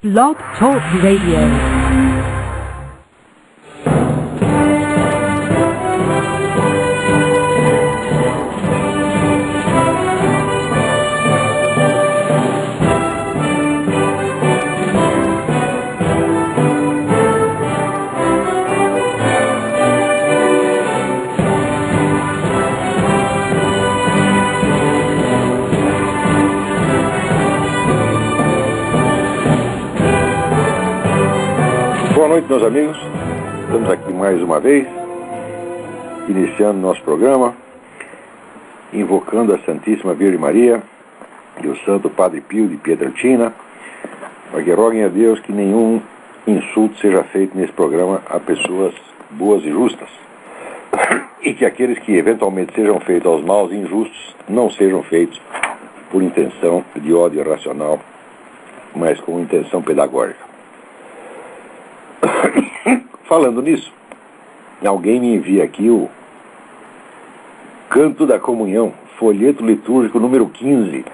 Blog Talk Radio. Boa noite, meus amigos. Estamos aqui mais uma vez, iniciando nosso programa, invocando a Santíssima Virgem Maria e o Santo Padre Pio de Pietrelcina, para que roguem a Deus que nenhum insulto seja feito nesse programa a pessoas boas e justas, e que aqueles que eventualmente sejam feitos aos maus e injustos não sejam feitos por intenção de ódio irracional, mas com intenção pedagógica. Falando nisso, alguém me envia aqui o Canto da Comunhão, folheto litúrgico número 15,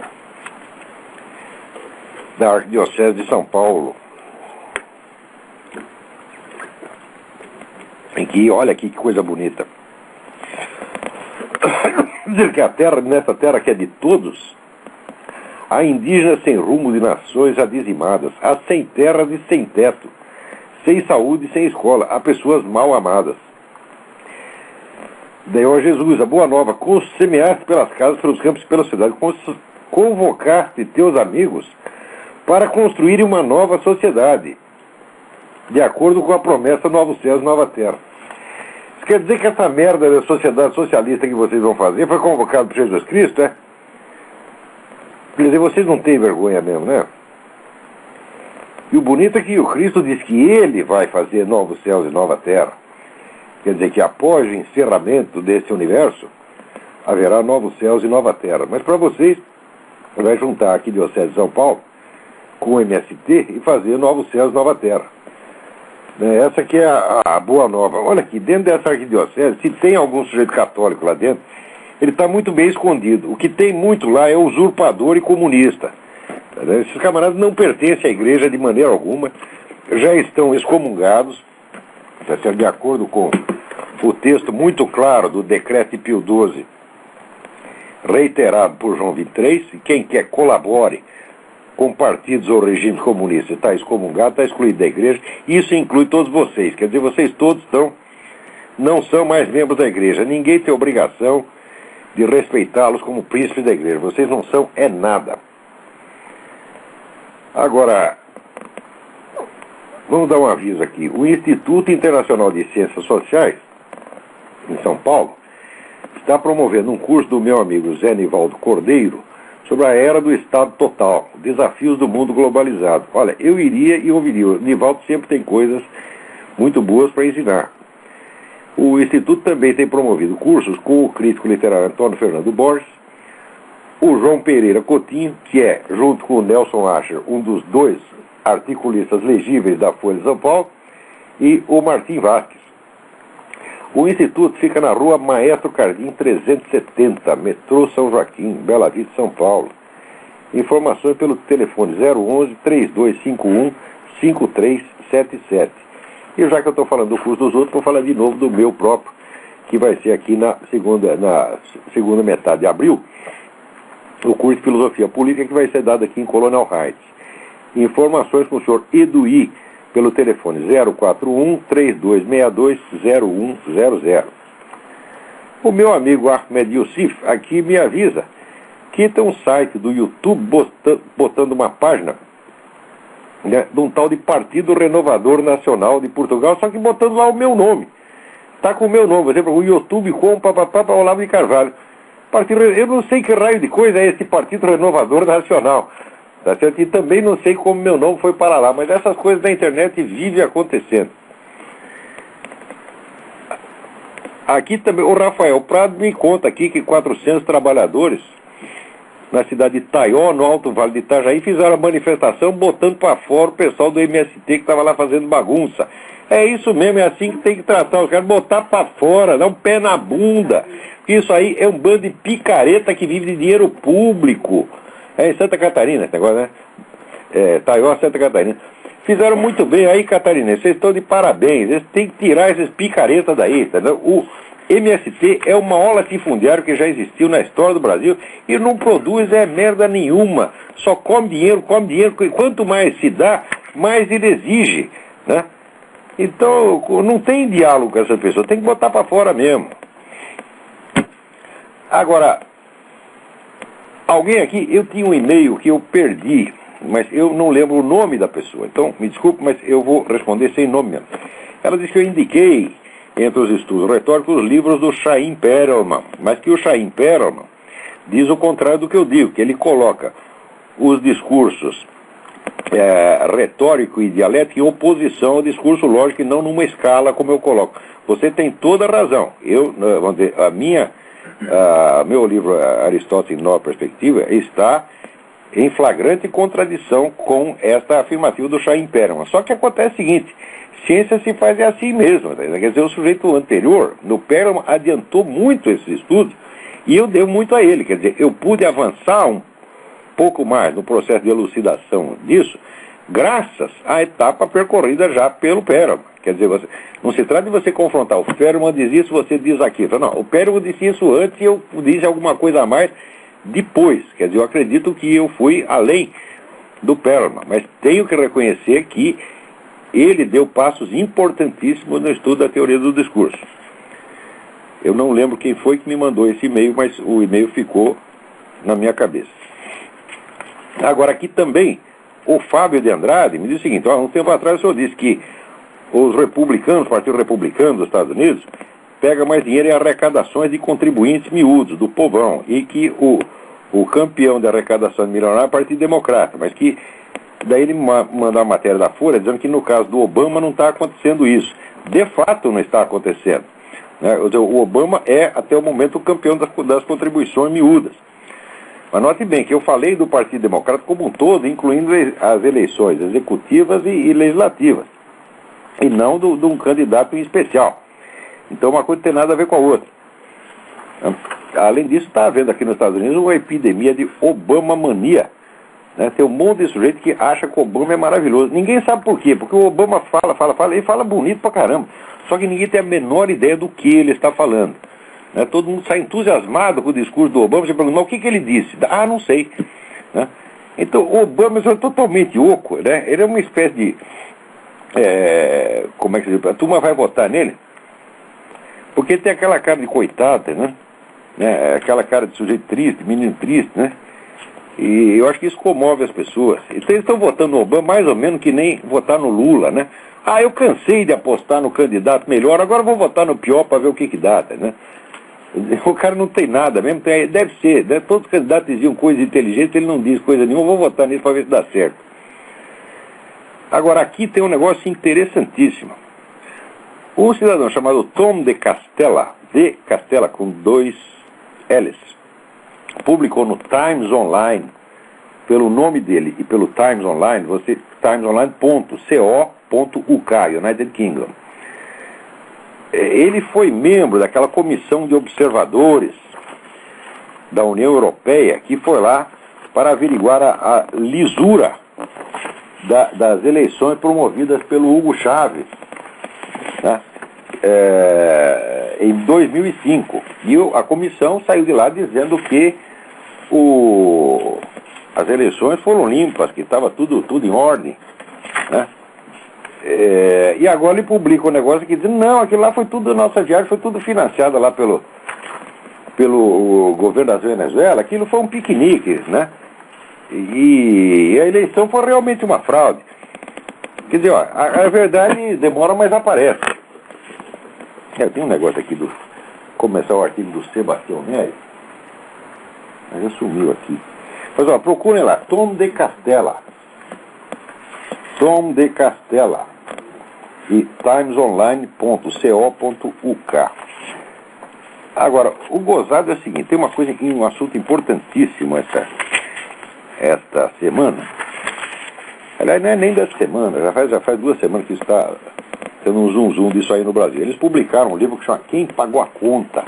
da Arquidiocese de São Paulo. Em que, olha aqui que coisa bonita. Dizer que a terra, nessa terra que é de todos, há indígenas sem rumo de nações adizimadas, há sem terras e sem teto, sem saúde e sem escola, há pessoas mal amadas. Daí, ó Jesus, a boa nova, semeaste pelas casas, pelos campos e pela cidade, convocaste teus amigos para construírem uma nova sociedade, de acordo com a promessa Novos Céus e Nova Terra. Isso quer dizer que essa merda da sociedade socialista que vocês vão fazer foi convocada por Jesus Cristo, é? Quer dizer, vocês não têm vergonha mesmo, né? E o bonito é que o Cristo diz que ele vai fazer novos céus e nova terra. Quer dizer que após o encerramento desse universo, haverá novos céus e nova terra. Mas para vocês, vai juntar aqui a Diocese de São Paulo com o MST e fazer novos céus e nova terra. Essa aqui é a boa nova. Olha aqui, dentro dessa arquidiocese, se tem algum sujeito católico lá dentro, ele está muito bem escondido. O que tem muito lá é usurpador e comunista. Esses camaradas não pertencem à igreja de maneira alguma, já estão excomungados, de acordo com o texto muito claro do decreto de Pio XII, reiterado por João XXIII, e quem quer colabore com partidos ou regimes comunistas está excomungado, está excluído da igreja. Isso inclui todos vocês, quer dizer, vocês todos não são mais membros da igreja, ninguém tem obrigação de respeitá-los como príncipes da igreja, vocês não são nada. Agora, vamos dar um aviso aqui. O Instituto Internacional de Ciências Sociais, em São Paulo, está promovendo um curso do meu amigo Zé Nivaldo Cordeiro sobre a era do Estado Total, desafios do mundo globalizado. Olha, eu iria e ouviria. O Nivaldo sempre tem coisas muito boas para ensinar. O Instituto também tem promovido cursos com o crítico literário Antônio Fernando Borges, o João Pereira Coutinho, que é, junto com o Nelson Ascher, um dos dois articulistas legíveis da Folha de São Paulo, e o Martim Vasques. O Instituto fica na rua Maestro Cardim 370, metrô São Joaquim, Bela Vista, São Paulo. Informações pelo telefone 011-3251-5377. E já que eu estou falando do curso dos outros, vou falar de novo do meu próprio, que vai ser aqui na segunda metade de abril, o curso de Filosofia Política, que vai ser dado aqui em Colonel Heights. Informações com o senhor Eduí pelo telefone 041-3262-0100. O meu amigo Ahmed Youssef aqui me avisa que tem um site do YouTube botando uma página, né, de um tal de Partido Renovador Nacional de Portugal, só que botando lá o meu nome. Está com o meu nome, por exemplo, o YouTube com Olavo de Carvalho. Eu não sei que raio de coisa é esse Partido Renovador Nacional, tá certo? E também não sei como meu nome foi para lá, mas essas coisas da internet vivem acontecendo. Aqui também, o Rafael Prado me conta aqui que 400 trabalhadores na cidade de Taió, no Alto Vale de Itajaí, fizeram a manifestação botando para fora o pessoal do MST que estava lá fazendo bagunça. É isso mesmo, é assim que tem que tratar os caras, botar para fora, dar um pé na bunda. Isso aí é um bando de picareta que vive de dinheiro público. É em Santa Catarina esse negócio, né? Taió, Santa Catarina. Fizeram muito bem aí, catarinense. Vocês estão de parabéns. Eles têm que tirar esses picaretas daí, entendeu? O MST é o maior latifundiário que já existiu na história do Brasil e não produz merda nenhuma. Só come dinheiro. E quanto mais se dá, mais ele exige, né? Então, não tem diálogo com essa pessoa. Tem que botar para fora mesmo. Agora, alguém aqui, eu tinha um e-mail que eu perdi, mas eu não lembro o nome da pessoa. Então, me desculpe, mas eu vou responder sem nome mesmo. Ela disse que eu indiquei, entre os estudos retóricos, os livros do Chaim Perelman, mas que o Chaim Perelman diz o contrário do que eu digo, que ele coloca os discursos retórico e dialético em oposição ao discurso lógico e não numa escala como eu coloco. Você tem toda a razão. Vamos dizer, meu livro Aristóteles em Nova Perspectiva está em flagrante contradição com esta afirmativa do Chaim Perelman. Só que acontece o seguinte, ciência se faz assim mesmo. Quer dizer, o sujeito anterior, no Perelman, adiantou muito esses estudos e eu devo muito a ele. Quer dizer, eu pude avançar um pouco mais no processo de elucidação disso, graças à etapa percorrida já pelo Perelman. Quer dizer, não se trata de você confrontar. O Perelman diz isso, você diz aquilo. Não, o Perelman disse isso antes e eu disse alguma coisa a mais depois. Quer dizer, eu acredito que eu fui além do Perelman, mas tenho que reconhecer que ele deu passos importantíssimos no estudo da teoria do discurso. Eu não lembro quem foi que me mandou esse e-mail, mas o e-mail ficou na minha cabeça. Agora, aqui também, o Fábio de Andrade me disse o seguinte, um tempo atrás o senhor disse que os republicanos, o Partido Republicano dos Estados Unidos, pega mais dinheiro em arrecadações de contribuintes miúdos, do povão, e que o campeão de arrecadação milionária é o Partido Democrata, mas que daí ele manda a matéria da Folha dizendo que no caso do Obama não está acontecendo isso. De fato não está acontecendo, né? O Obama é, até o momento, o campeão das contribuições miúdas. Mas note bem que eu falei do Partido Democrata como um todo, incluindo as eleições executivas e legislativas, e não de um candidato em especial. Então uma coisa não tem nada a ver com a outra. Além disso, está havendo aqui nos Estados Unidos uma epidemia de Obama-mania, né? Tem um monte de sujeito que acha que o Obama é maravilhoso. Ninguém sabe por quê, porque o Obama fala, e fala bonito pra caramba. Só que ninguém tem a menor ideia do que ele está falando. Né? Todo mundo sai entusiasmado com o discurso do Obama. Você pergunta, mas o que ele disse? Não sei. Né? Então, o Obama é totalmente oco, né? Ele é uma espécie de... como é que se diz? A turma vai votar nele porque tem aquela cara de coitado, né? Aquela cara de sujeito triste, menino triste, né? E eu acho que isso comove as pessoas. Então eles estão votando no Obama mais ou menos que nem votar no Lula, né? Eu cansei de apostar no candidato melhor, agora vou votar no pior para ver o que dá, né? O cara não tem nada mesmo, deve ser, né? Todos os candidatos diziam coisa inteligente, ele não diz coisa nenhuma, vou votar nele para ver se dá certo. Agora, aqui tem um negócio interessantíssimo. Um cidadão chamado Tom de Castella com 2 L's, publicou no Times Online, pelo nome dele e pelo Times Online, timesonline.co.uk, United Kingdom. Ele foi membro daquela comissão de observadores da União Europeia que foi lá para averiguar a lisura das eleições promovidas pelo Hugo Chávez, né? Em 2005. E a comissão saiu de lá dizendo que as eleições foram limpas, que estava tudo em ordem, né? E agora ele publica um negócio que diz, não, aquilo lá foi tudo nossa viagem, foi tudo financiado lá pelo governo da Venezuela, aquilo foi um piquenique, né? E a eleição foi realmente uma fraude. Quer dizer, a verdade demora, mas aparece. Tem um negócio aqui começar o artigo do Sebastião Nery, mas já sumiu aqui. Mas procurem lá, Tom de Castella e timesonline.co.uk. Agora, o gozado é o seguinte, tem um assunto importantíssimo esta semana. Aliás, não é nem dessa semana, já faz 2 semanas que está tendo um zoom disso aí no Brasil. Eles publicaram um livro que chama Quem Pagou a Conta.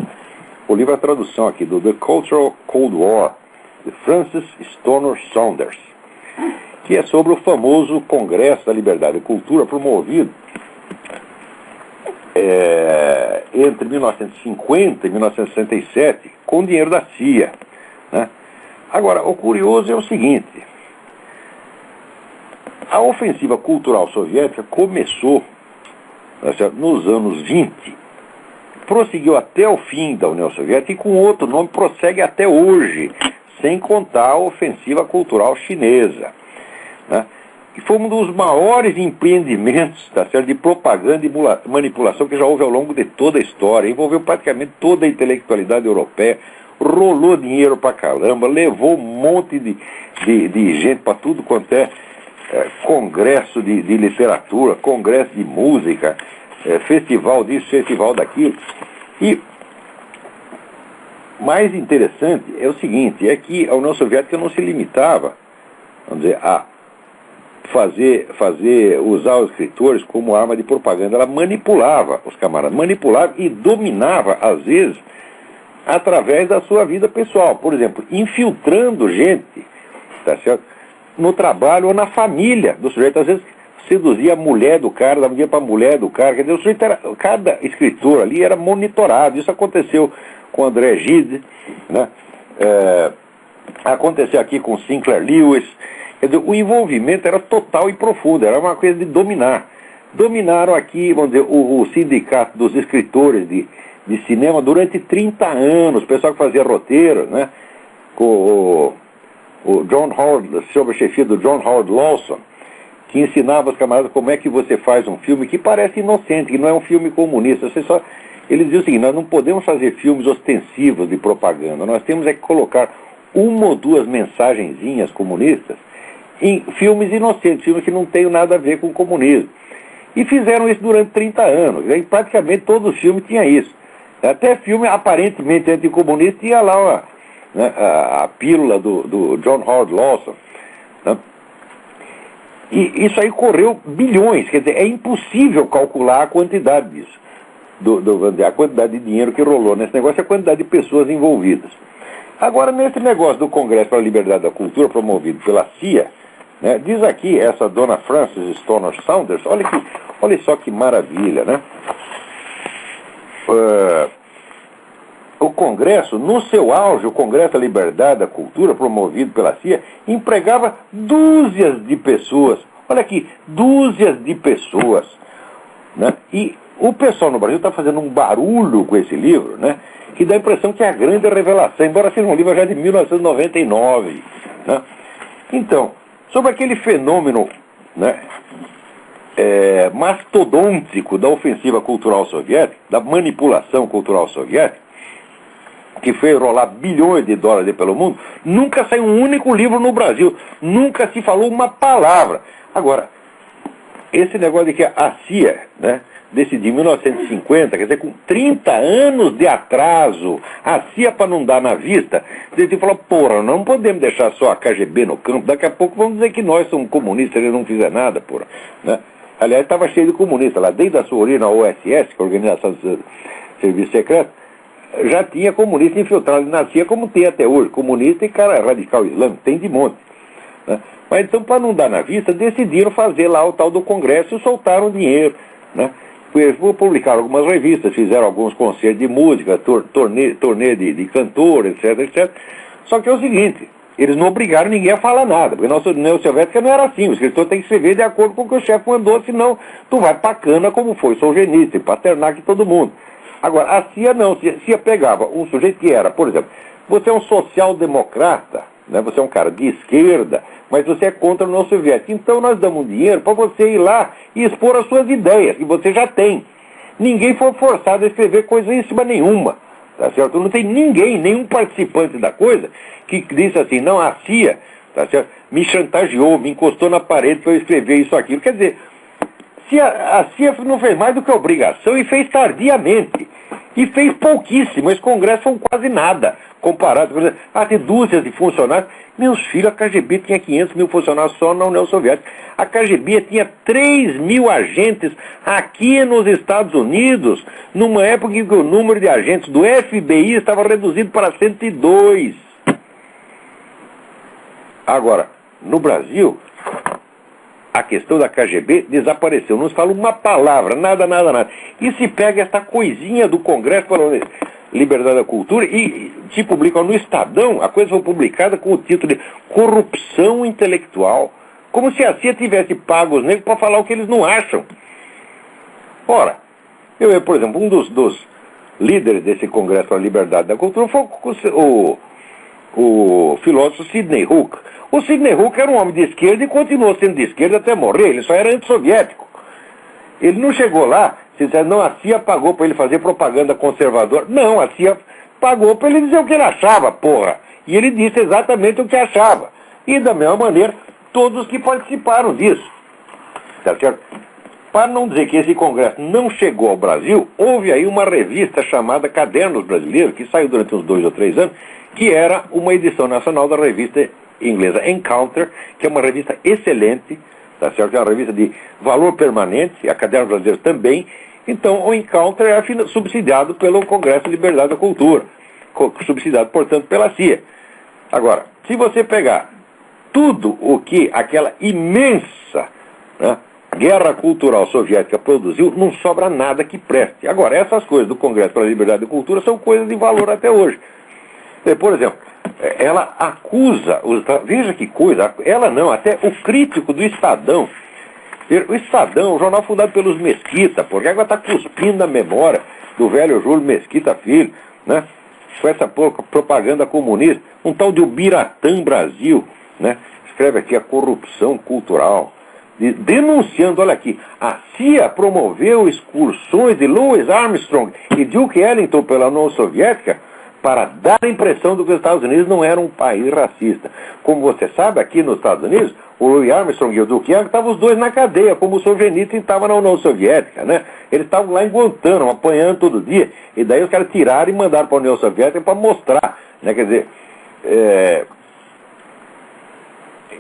O livro é a tradução aqui do The Cultural Cold War, de Francis Stoner Saunders, que é sobre o famoso Congresso da Liberdade e Cultura, promovido entre 1950 e 1967, com dinheiro da CIA, né? Agora, o curioso é o seguinte: a ofensiva cultural soviética começou, tá certo, nos anos 20, prosseguiu até o fim da União Soviética e com outro nome prossegue até hoje, sem contar a ofensiva cultural chinesa, né? E foi um dos maiores empreendimentos, tá certo, de propaganda e manipulação que já houve ao longo de toda a história. Envolveu praticamente toda a intelectualidade europeia, rolou dinheiro pra caramba, levou um monte de gente para tudo quanto congresso de literatura, congresso de música, festival disso, festival daquilo. E mais interessante é o seguinte, é que a União Soviética não se limitava, vamos dizer, a usar os escritores como arma de propaganda. Ela manipulava os camaradas, manipulava e dominava, às vezes, através da sua vida pessoal. Por exemplo, infiltrando gente, tá certo, no trabalho ou na família do sujeito. Às vezes seduzia a mulher do cara, dava dinheiro para a mulher do cara. Quer dizer, o sujeito cada escritor ali era monitorado. Isso aconteceu com André Gide, né? Aconteceu aqui com Sinclair Lewis. Quer dizer, o envolvimento era total e profundo, era uma coisa de dominar. Dominaram aqui, vamos dizer, o sindicato dos escritores de cinema durante 30 anos, o pessoal que fazia roteiro, né? Com o John Howard, sob a chefia do John Howard Lawson, que ensinava aos camaradas como é que você faz um filme que parece inocente, que não é um filme comunista. Ele dizia o seguinte: nós não podemos fazer filmes ostensivos de propaganda, nós temos que colocar uma ou duas mensagenzinhas comunistas em filmes inocentes, filmes que não têm nada a ver com o comunismo. E fizeram isso durante 30 anos, e praticamente todos os filmes tinham isso. Até filme aparentemente anticomunista tinha lá a pílula do John Howard Lawson, né? E isso aí correu bilhões, quer dizer, é impossível calcular a quantidade disso, a quantidade de dinheiro que rolou nesse negócio, a quantidade de pessoas envolvidas. Agora, nesse negócio do Congresso para a Liberdade da Cultura, promovido pela CIA, né, diz aqui essa dona Frances Stoner Saunders, olha só que maravilha, né? O Congresso, no seu auge, o Congresso da Liberdade da Cultura, promovido pela CIA, empregava dúzias de pessoas. Olha aqui, dúzias de pessoas, né? E o pessoal no Brasil está fazendo um barulho com esse livro, né? Que dá a impressão que é a grande revelação, embora seja um livro já de 1999, né? Então, sobre aquele fenômeno, né, mastodôntico da ofensiva cultural soviética, da manipulação cultural soviética, que fez rolar bilhões de dólares pelo mundo, nunca saiu um único livro no Brasil, nunca se falou uma palavra. Agora, esse negócio de que a CIA, né, decidiu em 1950, quer dizer, com 30 anos de atraso, a CIA, para não dar na vista, decidiu falar: porra, não podemos deixar só a KGB no campo, daqui a pouco vamos dizer que nós somos comunistas, eles não fizeram nada, porra, né? Aliás, estava cheio de comunistas lá, desde a sua origem na OSS, que é a Organização de Serviço Secreto, já tinha comunista infiltrado na CIA, como tem até hoje, comunista e cara radical islâmico, tem de monte, né? Mas então, para não dar na vista, decidiram fazer lá o tal do Congresso e soltaram dinheiro, né? Publicaram algumas revistas, fizeram alguns concertos de música, turnê de cantor, etc, etc. Só que é o seguinte, eles não obrigaram ninguém a falar nada, porque na União Soviética não era assim, o escritor tem que escrever de acordo com o que o chefe mandou, senão tu vai pra cana como foi Solzhenitsyn, Pasternak e todo mundo. Agora, a CIA não, a CIA pegava um sujeito que era, por exemplo, você é um social-democrata, né, você é um cara de esquerda, mas você é contra a União Soviética. Então nós damos dinheiro para você ir lá e expor as suas ideias, que você já tem. Ninguém foi forçado a escrever coisa em cima nenhuma, tá certo? Não tem ninguém, nenhum participante da coisa, que disse assim: não, a CIA, tá certo, me chantageou, me encostou na parede para eu escrever isso, aquilo. Quer dizer, a CIA não fez mais do que obrigação e fez tardiamente. E fez pouquíssimo. Esse Congresso foi quase nada, comparado com as dúzias de funcionários. Meus filhos, a KGB tinha 500 mil funcionários só na União Soviética. A KGB tinha 3 mil agentes aqui nos Estados Unidos, numa época em que o número de agentes do FBI estava reduzido para 102. Agora, no Brasil, questão da KGB desapareceu. Não se fala uma palavra, nada, nada, nada. E se pega esta coisinha do Congresso para a Liberdade da Cultura e se publica no Estadão, a coisa foi publicada com o título de Corrupção Intelectual. Como se a CIA tivesse pago os negros para falar o que eles não acham. Ora, por exemplo, um dos líderes desse Congresso para a Liberdade da Cultura foi o filósofo Sidney Hook. O Sidney Hook era um homem de esquerda e continuou sendo de esquerda até morrer. Ele só era antissoviético. Ele não chegou lá, se disser, não, a CIA pagou para ele fazer propaganda conservadora. Não, a CIA pagou para ele dizer o que ele achava, porra. E ele disse exatamente o que achava. E da mesma maneira, todos que participaram disso. Tá certo? Para não dizer que esse congresso não chegou ao Brasil, houve aí uma revista chamada Cadernos Brasileiros, que saiu durante uns 2 ou 3 anos, que era uma edição nacional da revista inglesa Encounter, que é uma revista excelente, tá certo? É uma revista de valor permanente, a Cadernos Brasileiros também. Então, o Encounter é subsidiado pelo Congresso de Liberdade da Cultura, subsidiado, portanto, pela CIA. Agora, se você pegar tudo o que aquela imensa, né, guerra cultural soviética produziu, não sobra nada que preste. Agora, essas coisas do Congresso para a Liberdade da Cultura são coisas de valor até hoje. Por exemplo, ela acusa, veja que coisa, ela não, até o crítico do Estadão. O Estadão, o jornal fundado pelos Mesquita, porque agora está cuspindo a memória do velho Júlio Mesquita Filho, né? Com essa propaganda comunista, um tal de Ubiratã Brasil, né? Escreve aqui a corrupção cultural, denunciando, olha aqui, a CIA promoveu excursões de Louis Armstrong e Duke Ellington pela União Soviética para dar a impressão de que os Estados Unidos não eram um país racista. Como você sabe, aqui nos Estados Unidos, o Louis Armstrong e o Duke Ellington estavam os dois na cadeia, como o Solzhenitsyn estava na União Soviética, né? Eles estavam lá em Guantánamo, apanhando todo dia, e daí os caras tiraram e mandaram para a União Soviética para mostrar, né? Quer dizer,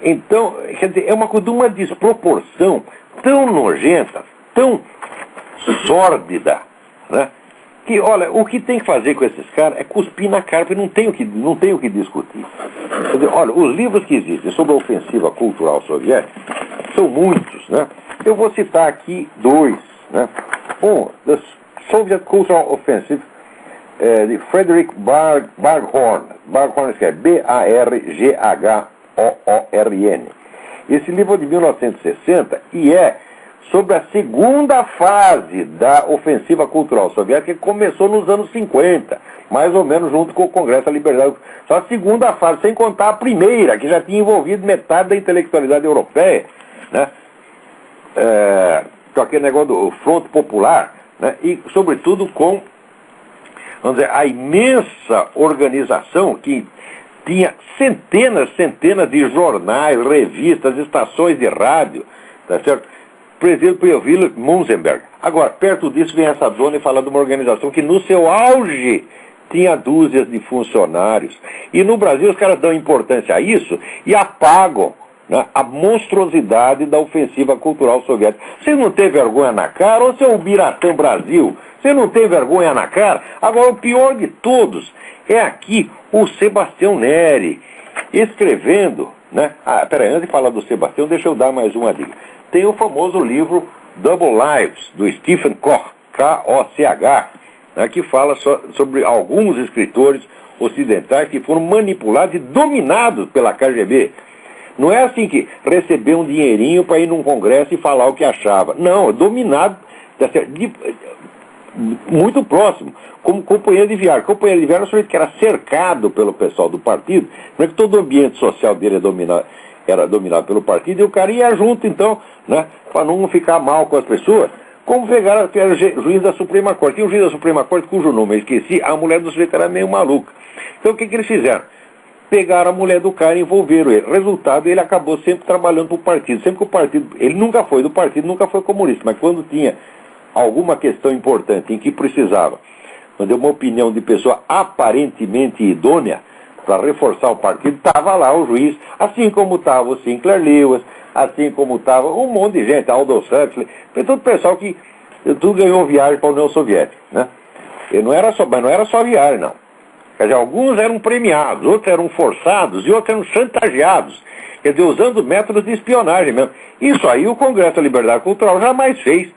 então, quer dizer, é uma coisa de uma desproporção tão nojenta, tão sórdida, né? Que, olha, o que tem que fazer com esses caras é cuspir na cara, porque não tem o que discutir. Quer dizer, olha, os livros que existem sobre a ofensiva cultural soviética são muitos, né? Eu vou citar aqui 2, né? The Soviet Cultural Offensive, de Frederick Barghorn. Barghorn escreve Barghorn. Esse livro é de 1960 e é sobre a segunda fase da ofensiva cultural soviética, que começou nos anos 50, mais ou menos junto com o Congresso da Liberdade. Só a segunda fase, sem contar a primeira, que já tinha envolvido metade da intelectualidade europeia, né? Com aquele negócio do Fronte Popular, né? E, sobretudo, com, vamos dizer, a imensa organização que tinha centenas de jornais, revistas, estações de rádio, tá certo? Presidido por Wilhelm Munzenberg. Agora, perto disso vem essa dona e fala de uma organização que no seu auge tinha dúzias de funcionários. E no Brasil os caras dão importância a isso e apagam, né, a monstruosidade da ofensiva cultural soviética. Você não tem vergonha na cara, ou seu Ubiratã Brasil? Você não tem vergonha na cara? Agora, o pior de todos é aqui o Sebastião Neri, escrevendo, né? Antes de falar do Sebastião, deixa eu dar mais uma dica. Tem o famoso livro Double Lives, do Stephen Koch, K-O-C-H, né, que fala sobre alguns escritores ocidentais que foram manipulados e dominados pela KGB. Não é assim que recebeu um dinheirinho para ir num congresso e falar o que achava. Não, é dominado, muito próximo, como companheiro de viagem. Companheiro de viagem é um sujeito que era cercado pelo pessoal do partido, não é que todo o ambiente social dele era dominado pelo partido, e o cara ia junto, então, né, para não ficar mal com as pessoas, como pegaram, que era o juiz da Suprema Corte. Tinha um juiz da Suprema Corte cujo nome eu esqueci, a mulher do sujeito era meio maluca. Então o que eles fizeram? Pegaram a mulher do cara e envolveram ele. Resultado, ele acabou sempre trabalhando para o partido. Sempre que o partido, ele nunca foi do partido, nunca foi comunista, mas quando tinha alguma questão importante em que precisava, quando uma opinião de pessoa aparentemente idônea, para reforçar o partido, estava lá o juiz, assim como estava o Sinclair Lewis, assim como estava um monte de gente, Aldous Huxley, todo o pessoal que tudo ganhou viagem para a União Soviética, né? Mas não era só viagem, não. Quer dizer, alguns eram premiados, outros eram forçados e outros eram chantageados. Quer dizer, usando métodos de espionagem mesmo. Isso aí o Congresso da Liberdade Cultural jamais fez.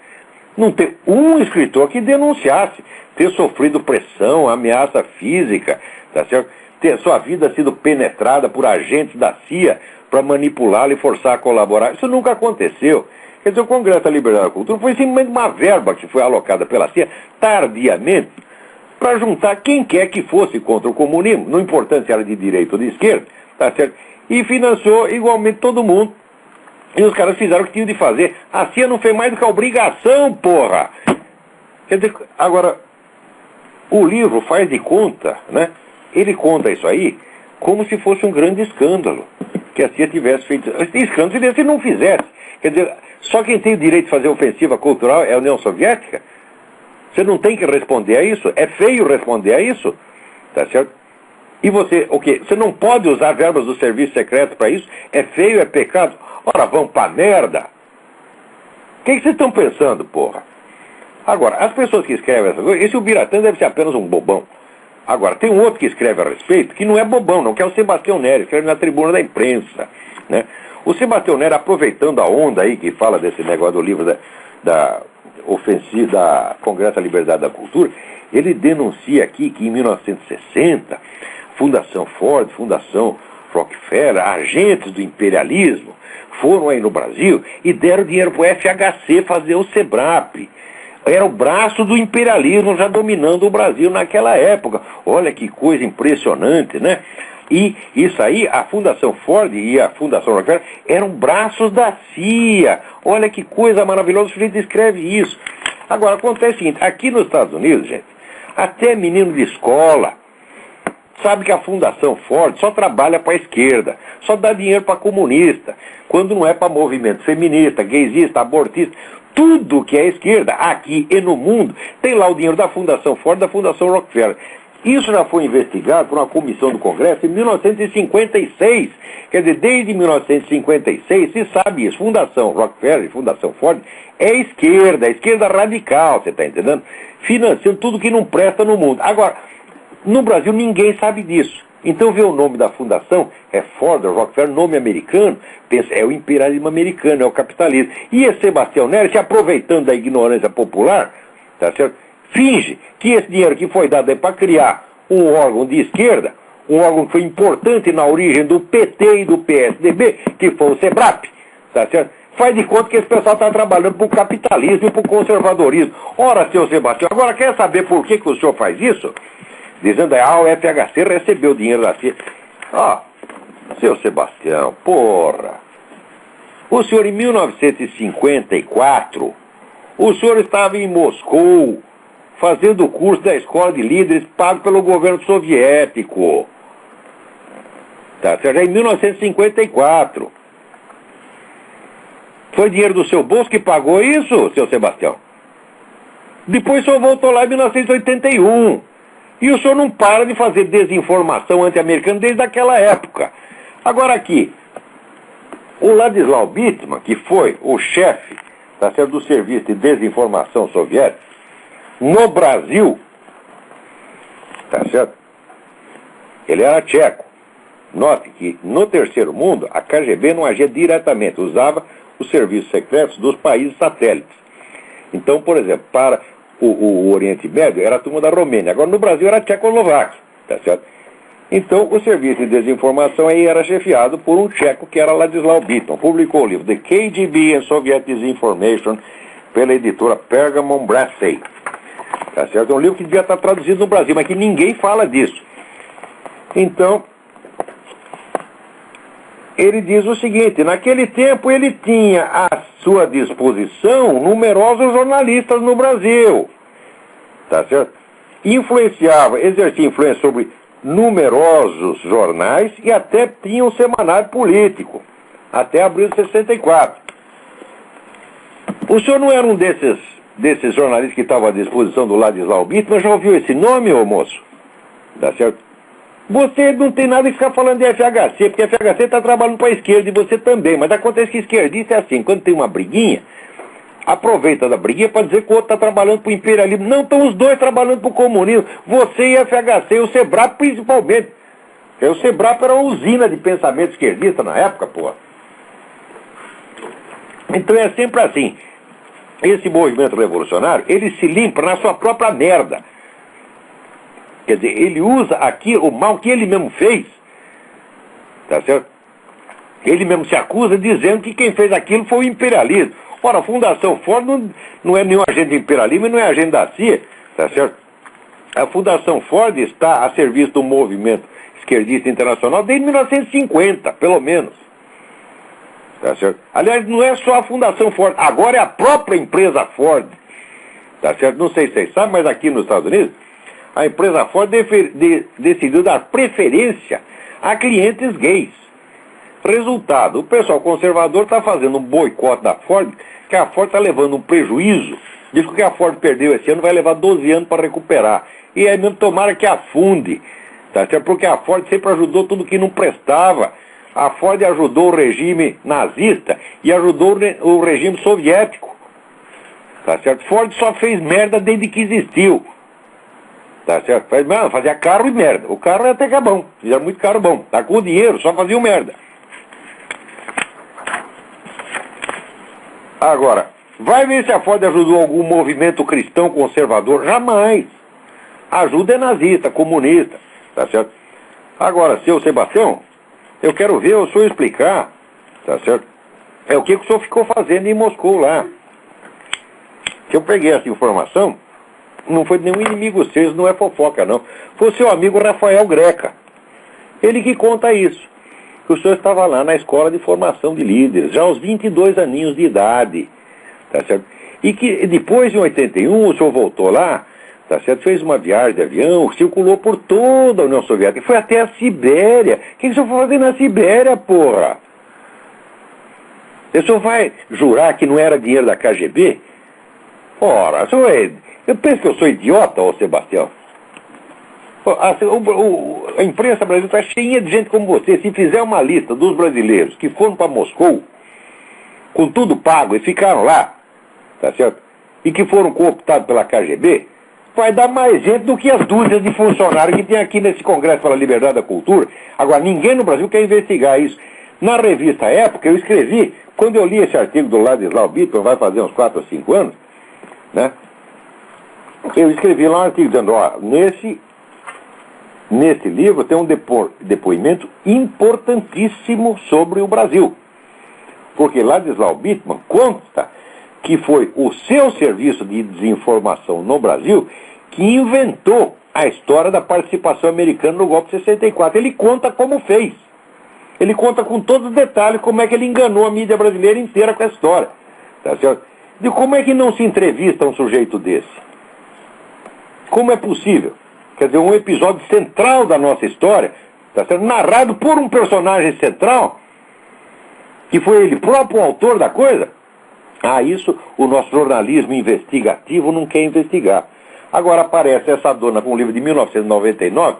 Não tem um escritor que denunciasse ter sofrido pressão, ameaça física, tá certo? Ter sua vida sido penetrada por agentes da CIA para manipulá-lo e forçar a colaborar. Isso nunca aconteceu. Quer dizer, o Congresso da Liberdade da Cultura foi simplesmente uma verba que foi alocada pela CIA tardiamente para juntar quem quer que fosse contra o comunismo, não importa se era de direita ou de esquerda, tá certo? E financiou igualmente todo mundo. E os caras fizeram o que tinham de fazer. A CIA não fez mais do que a obrigação, porra! Quer dizer, agora, o livro faz de conta, né? Ele conta isso aí como se fosse um grande escândalo que a CIA tivesse feito. Escândalo seria se não fizesse. Quer dizer, só quem tem o direito de fazer ofensiva cultural é a União Soviética? Você não tem que responder a isso? É feio responder a isso? Tá certo? E você, o quê? Você não pode usar verbas do serviço secreto para isso? É feio, é pecado? Ora, vão pra merda! O que vocês estão pensando, porra? Agora, as pessoas que escrevem essas coisas, esse Ubiratã deve ser apenas um bobão. Agora, tem um outro que escreve a respeito, que não é bobão, não, que é o Sebastião Neri, escreve na Tribuna da Imprensa, né? O Sebastião Neri, aproveitando a onda aí que fala desse negócio do livro da ofensiva da Congresso da Liberdade da Cultura, ele denuncia aqui que em 1960, Fundação Ford, Fundação Rockefeller, agentes do imperialismo, foram aí no Brasil e deram dinheiro para o FHC fazer o SEBRAP. Era o braço do imperialismo já dominando o Brasil naquela época. Olha que coisa impressionante, né? E isso aí, a Fundação Ford e a Fundação Rockefeller eram braços da CIA. Olha que coisa maravilhosa, o sujeito escreve isso. Agora, acontece o seguinte, aqui nos Estados Unidos, gente, até menino de escola sabe que a Fundação Ford só trabalha para a esquerda, só dá dinheiro para comunista, quando não é para movimento feminista, gaysista, abortista. Tudo que é esquerda, aqui e no mundo, tem lá o dinheiro da Fundação Ford e da Fundação Rockefeller. Isso já foi investigado por uma comissão do Congresso em 1956. Quer dizer, desde 1956 se sabe isso. Fundação Rockefeller e Fundação Ford é esquerda radical, você está entendendo? Financiando tudo que não presta no mundo. Agora, no Brasil ninguém sabe disso. Então vê o nome da fundação, é Ford, Rockefeller, nome americano, pensa, é o imperialismo americano, é o capitalismo. E esse Sebastião Neri, se aproveitando da ignorância popular, tá certo? Finge que esse dinheiro que foi dado é para criar um órgão de esquerda, um órgão que foi importante na origem do PT e do PSDB, que foi o SEBRAP, tá certo? Faz de conta que esse pessoal está trabalhando para o capitalismo e para o conservadorismo. Ora, seu Sebastião, agora quer saber por que o senhor faz isso? Dizendo, o FHC recebeu dinheiro da CIA. Seu Sebastião, porra. O senhor, em 1954, o senhor estava em Moscou, fazendo o curso da Escola de Líderes pago pelo governo soviético. Tá, já em 1954. Foi dinheiro do seu bolso que pagou isso, seu Sebastião? Depois o senhor voltou lá em 1981. E o senhor não para de fazer desinformação anti-americana desde aquela época. Agora aqui, o Ladislau Bittman, que foi o chefe, tá certo, do serviço de desinformação soviético, no Brasil, tá certo? Ele era tcheco. Note que no terceiro mundo, a KGB não agia diretamente, usava os serviços secretos dos países satélites. Então, por exemplo, para o Oriente Médio era a turma da Romênia. Agora no Brasil era a Tchecoslováquia, tá certo? Então o serviço de desinformação aí era chefiado por um tcheco que era Ladislau Bittman. Publicou o livro The KGB and Soviet Disinformation pela editora Pergamon Brassey. Tá certo? É um livro que devia estar traduzido no Brasil, mas que ninguém fala disso. Então, ele diz o seguinte, naquele tempo ele tinha à sua disposição numerosos jornalistas no Brasil, tá certo? Exercia influência sobre numerosos jornais e até tinha um semanário político, até abril de 64. O senhor não era um desses jornalistas que estavam à disposição do Ladislau Bittman, já ouviu esse nome, ô moço? Tá certo? Você não tem nada que ficar falando de FHC, porque a FHC está trabalhando para a esquerda e você também. Mas acontece que esquerdista é assim, quando tem uma briguinha, aproveita da briguinha para dizer que o outro está trabalhando para o imperialismo. Não, estão os dois trabalhando para o comunismo. Você e a FHC, o SEBRAP principalmente. O SEBRAP era uma usina de pensamento esquerdista na época, porra. Então é sempre assim. Esse movimento revolucionário, ele se limpa na sua própria merda. Quer dizer, ele usa aquilo, o mal que ele mesmo fez, tá certo? Ele mesmo se acusa dizendo que quem fez aquilo foi o imperialismo. Ora, a Fundação Ford não é nenhum agente de imperialismo e não é agente da CIA, tá certo? A Fundação Ford está a serviço do movimento esquerdista internacional desde 1950, pelo menos. Tá certo? Aliás, não é só a Fundação Ford, agora é a própria empresa Ford. Tá certo? Não sei se vocês sabem, mas aqui nos Estados Unidos, a empresa Ford decidiu dar preferência a clientes gays. Resultado, o pessoal conservador está fazendo um boicote da Ford, que a Ford está levando um prejuízo. Diz que o que a Ford perdeu esse ano vai levar 12 anos para recuperar. E aí mesmo tomara que afunde. Tá certo? Porque a Ford sempre ajudou tudo que não prestava. A Ford ajudou o regime nazista e ajudou o regime soviético. Tá certo? Ford só fez merda desde que existiu. Tá certo? Fazia carro e merda. O carro até que é bom. Fizeram muito carro bom. Tá com o dinheiro, só faziam merda. Agora, vai ver se a Ford ajudou algum movimento cristão conservador? Jamais. Ajuda é nazista, comunista. Tá certo? Agora, seu Sebastião, eu quero ver o senhor explicar, tá certo? É o que o senhor ficou fazendo em Moscou lá. Que eu peguei essa informação, não foi nenhum inimigo seu, não é fofoca não. Foi o seu amigo Rafael Greca. Ele que conta isso. Que o senhor estava lá na escola de formação de líderes, já aos 22 aninhos de idade, tá certo? E que depois, em 81, o senhor voltou lá, tá certo? Fez uma viagem de avião, circulou por toda a União Soviética, foi até a Sibéria. O que o senhor foi fazer na Sibéria, porra? O senhor vai jurar que não era dinheiro da KGB? Ora, o senhor eu penso que eu sou idiota, ô Sebastião. A imprensa brasileira está cheia de gente como você. Se fizer uma lista dos brasileiros que foram para Moscou, com tudo pago, e ficaram lá, tá certo? E que foram cooptados pela KGB, vai dar mais gente do que as dúzias de funcionários que tem aqui nesse Congresso pela Liberdade da Cultura. Agora, ninguém no Brasil quer investigar isso. Na revista Época, eu escrevi, quando eu li esse artigo do Ladislau Bittman, vai fazer uns 4 ou 5 anos, né? Eu escrevi lá um artigo dizendo, ó, nesse livro tem um depoimento importantíssimo sobre o Brasil. Porque Ladislau Bittman consta que foi o seu serviço de desinformação no Brasil que inventou a história da participação americana no golpe de 64. Ele conta como fez. Ele conta com todos os detalhes como é que ele enganou a mídia brasileira inteira com a história. Tá certo? De como é que não se entrevista um sujeito desse? Como é possível? Quer dizer, um episódio central da nossa história, tá sendo narrado por um personagem central, que foi ele próprio o autor da coisa. Isso o nosso jornalismo investigativo não quer investigar. Agora aparece essa dona com um livro de 1999,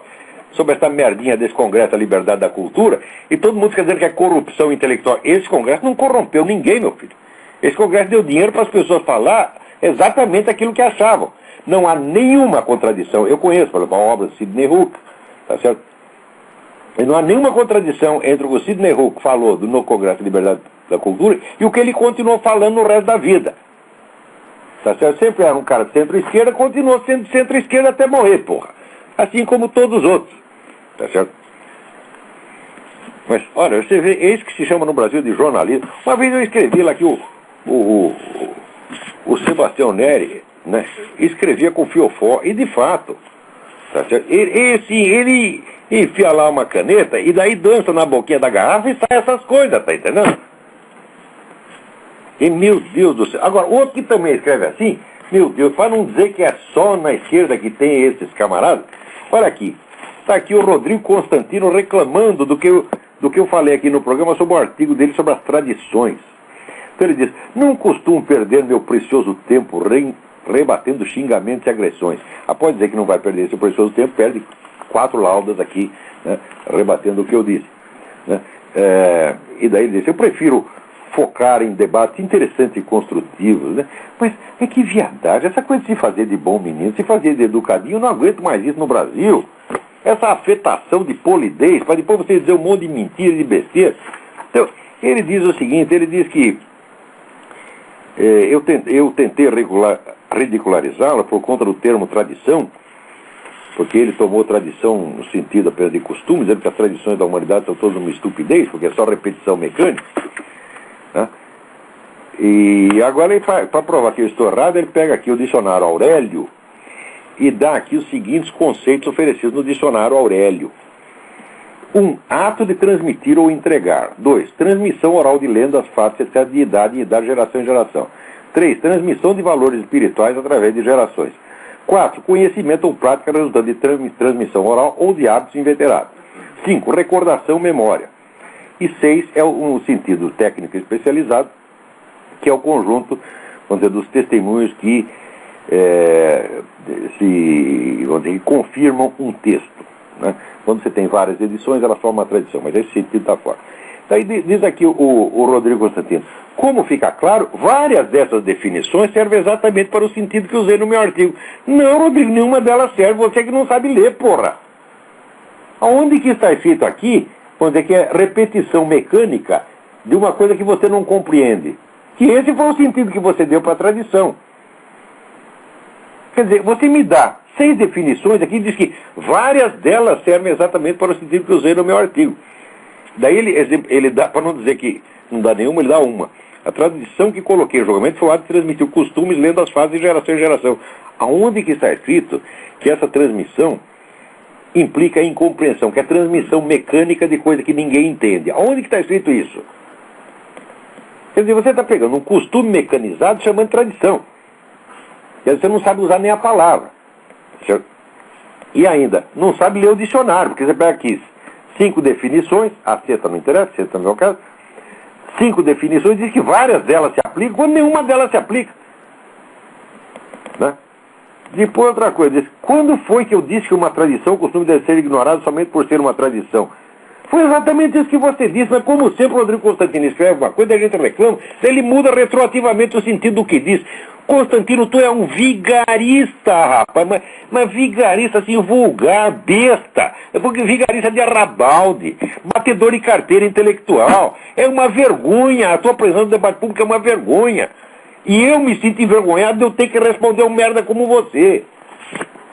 sobre essa merdinha desse Congresso da Liberdade da Cultura, e todo mundo quer dizer que é corrupção intelectual. Esse Congresso não corrompeu ninguém, meu filho. Esse Congresso deu dinheiro para as pessoas falar exatamente aquilo que achavam. Não há nenhuma contradição. Eu conheço, por exemplo, a obra de Sidney Hook, tá certo? E não há nenhuma contradição entre o que o Sidney Hook falou no Congresso de Liberdade da Cultura e o que ele continuou falando no resto da vida. Tá certo? Sempre era um cara de centro-esquerda, continuou sendo centro-esquerda até morrer, porra. Assim como todos os outros. Tá certo? Mas, olha, você vê, é isso que se chama no Brasil de jornalismo. Uma vez eu escrevi lá que o Sebastião Neri, né, escrevia com fiofó, e de fato, tá certo? Ele enfia lá uma caneta e daí dança na boquinha da garrafa e sai essas coisas, tá entendendo? E meu Deus do céu. Agora, outro que também escreve assim, meu Deus, para não dizer que é só na esquerda que tem esses camaradas, olha aqui, está aqui o Rodrigo Constantino reclamando do que eu falei aqui no programa sobre o artigo dele sobre as tradições. Então ele diz, não costumo perder meu precioso tempo rebatendo xingamentos e agressões. Após dizer que não vai perder esse precioso tempo, perde 4 laudas aqui, né, rebatendo o que eu disse. Né? E daí ele disse, eu prefiro focar em debates interessantes e construtivos, né? Mas é que viadagem, essa coisa de se fazer de bom menino, se fazer de educadinho, eu não aguento mais isso no Brasil. Essa afetação de polidez, para depois você dizer um monte de mentira, de besteira. Então, ele diz o seguinte, ele diz que eu tentei ridicularizá-la por conta do termo tradição, porque ele tomou tradição no sentido apenas de costume, dizendo que as tradições da humanidade são todas uma estupidez, porque é só repetição mecânica. Né? E agora, para provar que eu estou errado, ele pega aqui o dicionário Aurélio e dá aqui os seguintes conceitos oferecidos no dicionário Aurélio. 1. Ato de transmitir ou entregar. 2. Transmissão oral de lendas, fatos, etc., de idade em idade, geração em geração. 3. Transmissão de valores espirituais através de gerações. 4. Conhecimento ou prática resultante de transmissão oral ou de hábitos inveterados. 5. Recordação, memória. E 6 é um sentido técnico especializado, que é o conjunto, vamos dizer, dos testemunhos que confirmam um texto. Né? Quando você tem várias edições, ela forma uma tradição, mas esse sentido está fora. Daí diz aqui o Rodrigo Constantino, como fica claro, várias dessas definições servem exatamente para o sentido que usei no meu artigo. Não, Rodrigo, nenhuma delas serve, você que não sabe ler, porra. Aonde que está escrito aqui, vamos dizer que é repetição mecânica de uma coisa que você não compreende? Que esse foi o sentido que você deu para a tradição. Quer dizer, você me dá 6 definições aqui, diz que várias delas servem exatamente para o sentido que eu usei no meu artigo. Daí ele dá, para não dizer que não dá nenhuma, ele dá uma. A tradição que coloquei em julgamento foi o ato de transmitir costumes, lendas, fases de geração em geração. Aonde que está escrito que essa transmissão implica a incompreensão, que é transmissão mecânica de coisa que ninguém entende? Aonde que está escrito isso? Quer dizer, você está pegando um costume mecanizado chamando de tradição. Quer dizer, você não sabe usar nem a palavra. Certo? E ainda, não sabe ler o dicionário, porque você pega aqui 5 definições, a sexta não interessa, a sexta não é o caso. 5 definições, diz que várias delas se aplicam, quando nenhuma delas se aplica. Né? Depois outra coisa, diz, quando foi que eu disse que uma tradição costuma ser ignorada somente por ser uma tradição? Foi exatamente isso que você disse, mas como sempre o Rodrigo Constantino escreve uma coisa, a gente reclama, ele muda retroativamente o sentido do que diz. Constantino, tu é um vigarista, rapaz, mas vigarista assim, vulgar, besta, porque vigarista de arrabalde, batedor de carteira intelectual, é uma vergonha, a tua presença no debate público é uma vergonha, e eu me sinto envergonhado de eu ter que responder um merda como você.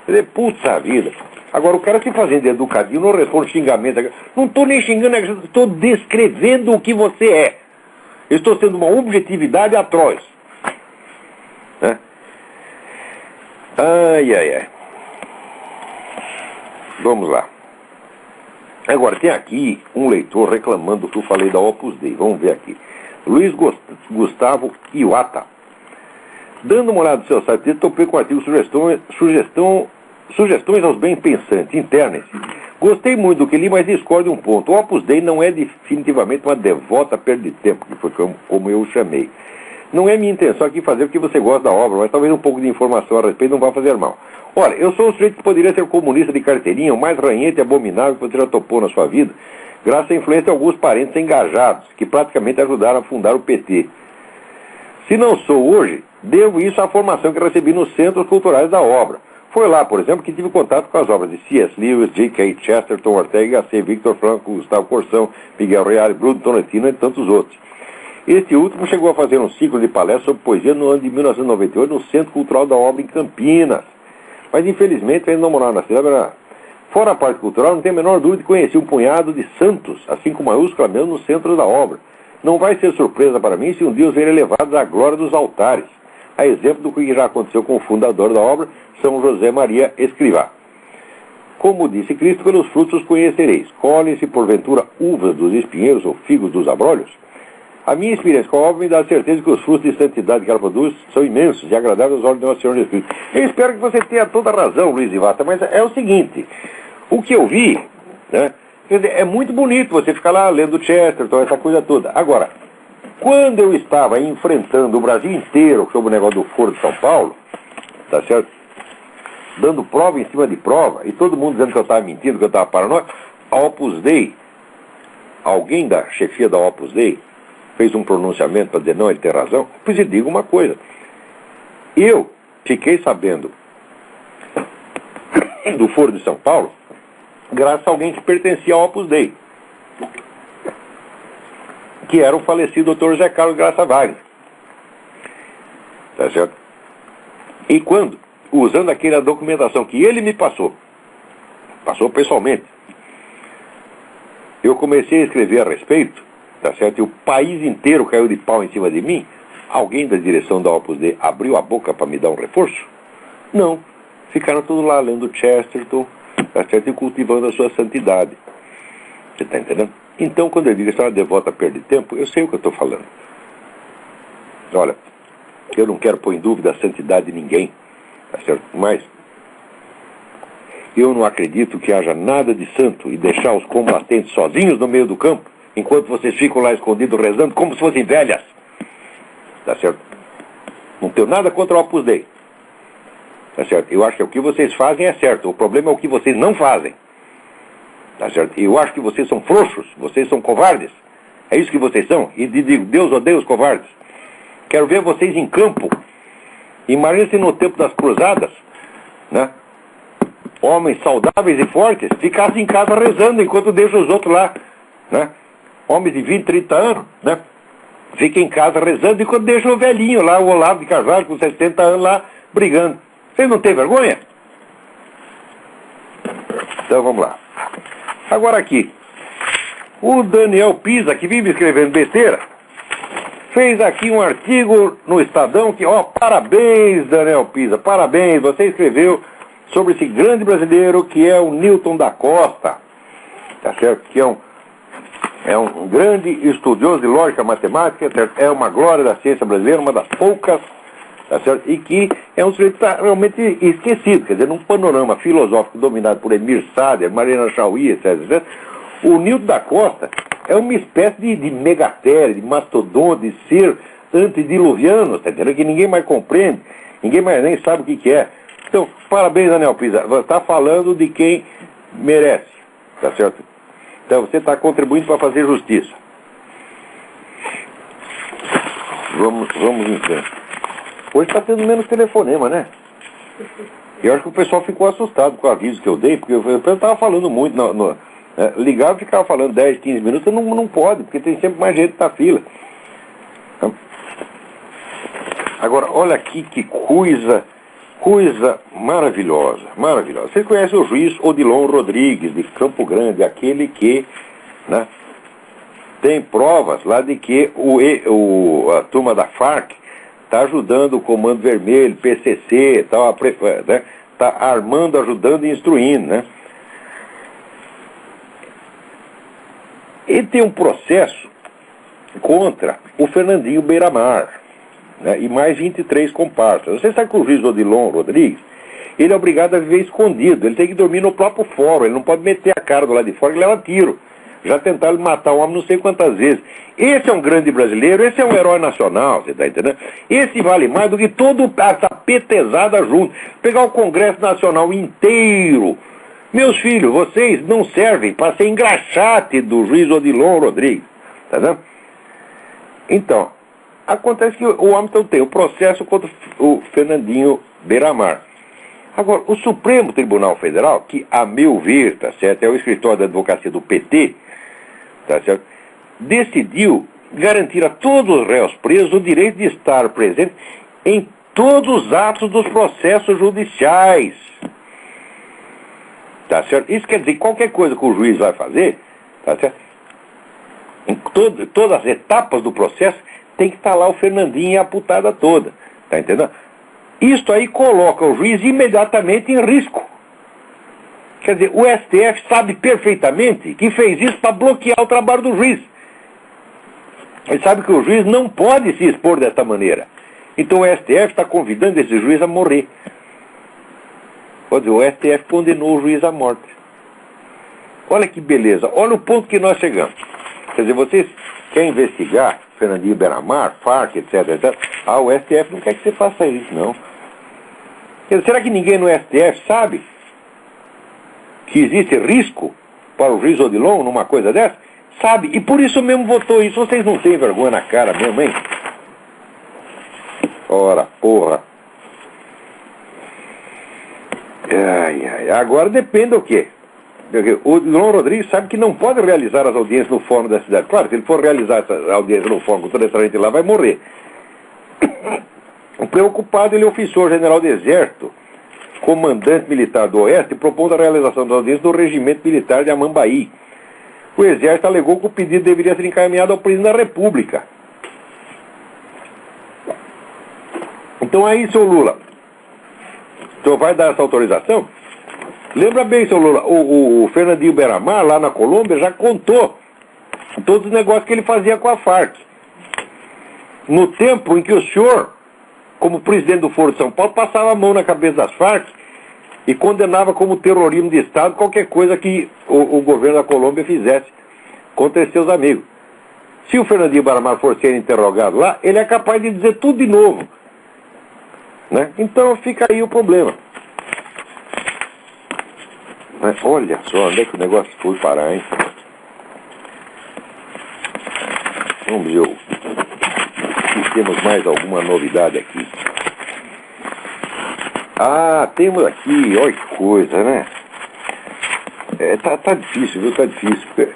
Quer dizer, puta vida. Agora, o cara se fazendo educadinho não responde xingamento. Não estou nem xingando, estou descrevendo o que você é. Eu estou sendo uma objetividade atroz. Né? Ai, ai, ai. Vamos lá. Agora, tem aqui um leitor reclamando do que eu falei da Opus Dei. Vamos ver aqui. Luiz Gustavo Iwata. Dando uma olhada no seu site, topei com o artigo Sugestões aos bem-pensantes, internem-se. Gostei muito do que li, mas discordo um ponto. O Opus Dei não é definitivamente uma devota perda de tempo, que foi como eu o chamei. Não é minha intenção aqui fazer porque você gosta da obra, mas talvez um pouco de informação a respeito não vá fazer mal. Olha, eu sou um sujeito que poderia ser comunista de carteirinha, o mais ranhento e abominável que você já topou na sua vida, graças à influência de alguns parentes engajados, que praticamente ajudaram a fundar o PT. Se não sou hoje, devo isso à formação que recebi nos centros culturais da obra. Foi lá, por exemplo, que tive contato com as obras de C.S. Lewis, G.K. Chesterton, Ortega C. Victor Franco, Gustavo Corsão, Miguel Reale, Bruno Tolentino e tantos outros. Este último chegou a fazer um ciclo de palestras sobre poesia no ano de 1998 no Centro Cultural da Obra em Campinas. Mas, infelizmente, ele não morava na cidade. Fora a parte cultural, não tem a menor dúvida de conhecer um punhado de santos, assim com maiúscula mesmo, no centro da obra. Não vai ser surpresa para mim se um dia os ver elevados à glória dos altares. A exemplo do que já aconteceu com o fundador da obra, São José Maria Escrivá. Como disse Cristo, pelos frutos os conhecereis. Colhem-se, porventura, uvas dos espinheiros ou figos dos abrolhos? A minha experiência com a obra me dá a certeza que os frutos de santidade que ela produz são imensos e agradáveis aos olhos do nosso Senhor Jesus Cristo. Eu espero que você tenha toda a razão, Luiz Ivata, mas é o seguinte, o que eu vi, né, quer dizer, é muito bonito você ficar lá lendo Chesterton, essa coisa toda. Agora, quando eu estava enfrentando o Brasil inteiro sobre o negócio do Foro de São Paulo, tá certo? Dando prova em cima de prova, e todo mundo dizendo que eu estava mentindo, que eu estava paranoico, a Opus Dei, alguém da chefia da Opus Dei, fez um pronunciamento para dizer, não, ele tem razão. Pois eu digo uma coisa. Eu fiquei sabendo do Foro de São Paulo graças a alguém que pertencia ao Opus Dei, que era o falecido Dr. José Carlos Graça Wagner. Tá certo? E quando, usando aquela documentação que ele me passou pessoalmente, eu comecei a escrever a respeito, tá certo? E o país inteiro caiu de pau em cima de mim. Alguém da direção da Opus Dei abriu a boca para me dar um reforço? Não. Ficaram todos lá lendo Chesterton, tá certo? E cultivando a sua santidade. Você está entendendo? Então, quando eu digo que a senhora devota perde tempo, eu sei o que eu estou falando. Olha, eu não quero pôr em dúvida a santidade de ninguém, tá certo? Mas eu não acredito que haja nada de santo e deixar os combatentes sozinhos no meio do campo, enquanto vocês ficam lá escondidos rezando como se fossem velhas. Tá certo? Não tenho nada contra o Opus Dei. Tá certo? Eu acho que o que vocês fazem é certo. O problema é o que vocês não fazem. Tá certo? Eu acho que vocês são frouxos, vocês são covardes. É isso que vocês são. E digo, Deus odeia os covardes. Quero ver vocês em campo. Imagina se no tempo das cruzadas, né, homens saudáveis e fortes ficassem em casa rezando enquanto deixam os outros lá, né? Homens de 20, 30 anos, né? Fiquem em casa rezando enquanto deixam o velhinho lá, o Olavo de Carvalho com 60 anos lá brigando. Vocês não têm vergonha? Então vamos lá. Agora aqui, o Daniel Pisa, que vive escrevendo besteira, fez aqui um artigo no Estadão que, parabéns, Daniel Pisa, parabéns, você escreveu sobre esse grande brasileiro que é o Newton da Costa, tá certo? Que é um grande estudioso de lógica matemática, certo? É uma glória da ciência brasileira, uma das poucas, tá certo? E que é um sujeito que está realmente esquecido, quer dizer, num panorama filosófico dominado por Emir Sader, Mariana Chauí, etc. O Newton da Costa é uma espécie de megatéria, de mastodonte, de ser antediluviano, tá entendendo? Que ninguém mais compreende, ninguém mais nem sabe o que é. Então, parabéns, Daniel Pisa, você está falando de quem merece, tá certo? Então, você está contribuindo para fazer justiça. Vamos em frente. Hoje está tendo menos telefonema, né? Eu acho que o pessoal ficou assustado com o aviso que eu dei, porque eu estava falando muito. Ligava e ficava falando 10, 15 minutos, não pode, porque tem sempre mais gente na fila. Agora, olha aqui que coisa maravilhosa, maravilhosa. Vocês conhecem o juiz Odilon Rodrigues, de Campo Grande, aquele que, né, tem provas lá de que a turma da Farc está ajudando o Comando Vermelho, PCC, né, tá armando, ajudando e instruindo, né? Ele tem um processo contra o Fernandinho Beiramar, né, e mais 23 comparsas. Você sabe que o juiz Odilon Rodrigues, ele é obrigado a viver escondido, ele tem que dormir no próprio fórum, ele não pode meter a cara do lado de fora, ele leva tiro. Já tentaram matar o homem não sei quantas vezes. Esse é um grande brasileiro, esse é um herói nacional, você está entendendo? Esse vale mais do que toda essa petezada junto. Pegar o Congresso Nacional inteiro. Meus filhos, vocês não servem para ser engraxate do juiz Odilon Rodrigues, tá vendo? Então, acontece que o homem então tem o processo contra o Fernandinho Beiramar. Agora, o Supremo Tribunal Federal, que a meu ver, tá certo, é o escritório da advocacia do PT, tá certo, decidiu garantir a todos os réus presos o direito de estar presente em todos os atos dos processos judiciais. Tá certo? Isso quer dizer que qualquer coisa que o juiz vai fazer, tá certo? Em todas as etapas do processo, tem que estar lá o Fernandinho e a putada toda. Tá entendendo? Isso aí coloca o juiz imediatamente em risco. Quer dizer, o STF sabe perfeitamente que fez isso para bloquear o trabalho do juiz. Ele sabe que o juiz não pode se expor dessa maneira. Então o STF está convidando esse juiz a morrer. Pode dizer, o STF condenou o juiz à morte. Olha que beleza, olha o ponto que nós chegamos. Quer dizer, vocês querem investigar Fernandinho Beiramar, Farc, etc. O STF não quer que você faça isso, não. Quer dizer, será que ninguém no STF sabe que existe risco para o juiz Odilon numa coisa dessa? Sabe? E por isso mesmo votou isso. Vocês não têm vergonha na cara mesmo, hein? Ora, porra. Agora depende do quê? O João Rodrigues sabe que não pode realizar as audiências no fórum da cidade. Claro, se ele for realizar essa audiência no fórum com toda essa gente lá, vai morrer. Preocupado, ele oficiou o general do Exército, comandante militar do Oeste, propondo a realização das audiências do Regimento Militar de Amambaí. O Exército alegou que o pedido deveria ser encaminhado ao presidente da República. Então aí, seu Lula, o senhor vai dar essa autorização? Lembra bem, seu Lula, o Fernandinho Beiramar, lá na Colômbia, já contou todos os negócios que ele fazia com a Farc. No tempo em que o senhor, como presidente do Foro de São Paulo, passava a mão na cabeça das Farc e condenava como terrorismo de Estado qualquer coisa que o governo da Colômbia fizesse contra seus amigos. Se o Fernandinho Beiramar for ser interrogado lá, ele é capaz de dizer tudo de novo. Né? Então fica aí o problema. Mas olha só, onde é que o negócio foi parar, hein? Vamos ver se temos mais alguma novidade aqui. Temos aqui, olha que coisa, né? Tá difícil, viu? Tá difícil.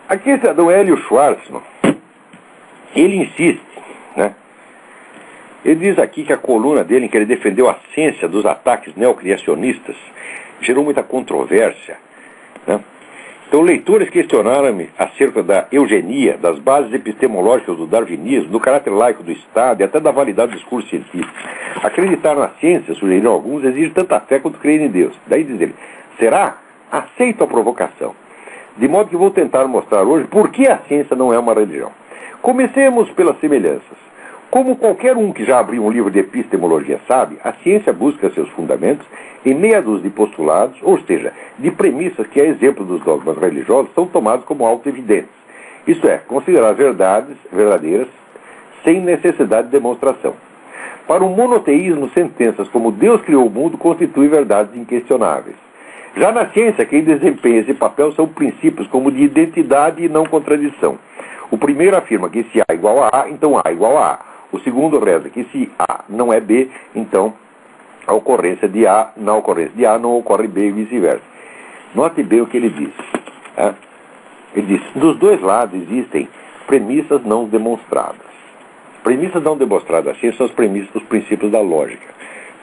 Aqui esse cidadão Hélio Schwartzman, ele insiste, né? Ele diz aqui que a coluna dele, em que ele defendeu a ciência dos ataques neocriacionistas, gerou muita controvérsia, né? Então, leitores questionaram-me acerca da eugenia, das bases epistemológicas do darwinismo, do caráter laico do Estado e até da validade do discurso científico. Acreditar na ciência, sugeriram alguns, exige tanta fé quanto crer em Deus. Daí diz ele, será? Aceito a provocação. De modo que vou tentar mostrar hoje por que a ciência não é uma religião. Comecemos pelas semelhanças. Como qualquer um que já abriu um livro de epistemologia sabe, a ciência busca seus fundamentos em meia dúzia de postulados, ou seja, de premissas que, a exemplo dos dogmas religiosos, são tomados como auto-evidentes. Isto é, considerar verdades verdadeiras sem necessidade de demonstração. Para o monoteísmo, sentenças como Deus criou o mundo constituem verdades inquestionáveis. Já na ciência, quem desempenha esse papel são princípios como de identidade e não contradição. O primeiro afirma que se A igual a A, então A igual a A. O segundo reza que se A não é B, então a ocorrência de A, na ocorrência de A não ocorre B e vice-versa. Note bem o que ele diz. Tá? Ele diz, dos dois lados existem premissas não demonstradas. Premissas não demonstradas assim são as premissas dos princípios da lógica.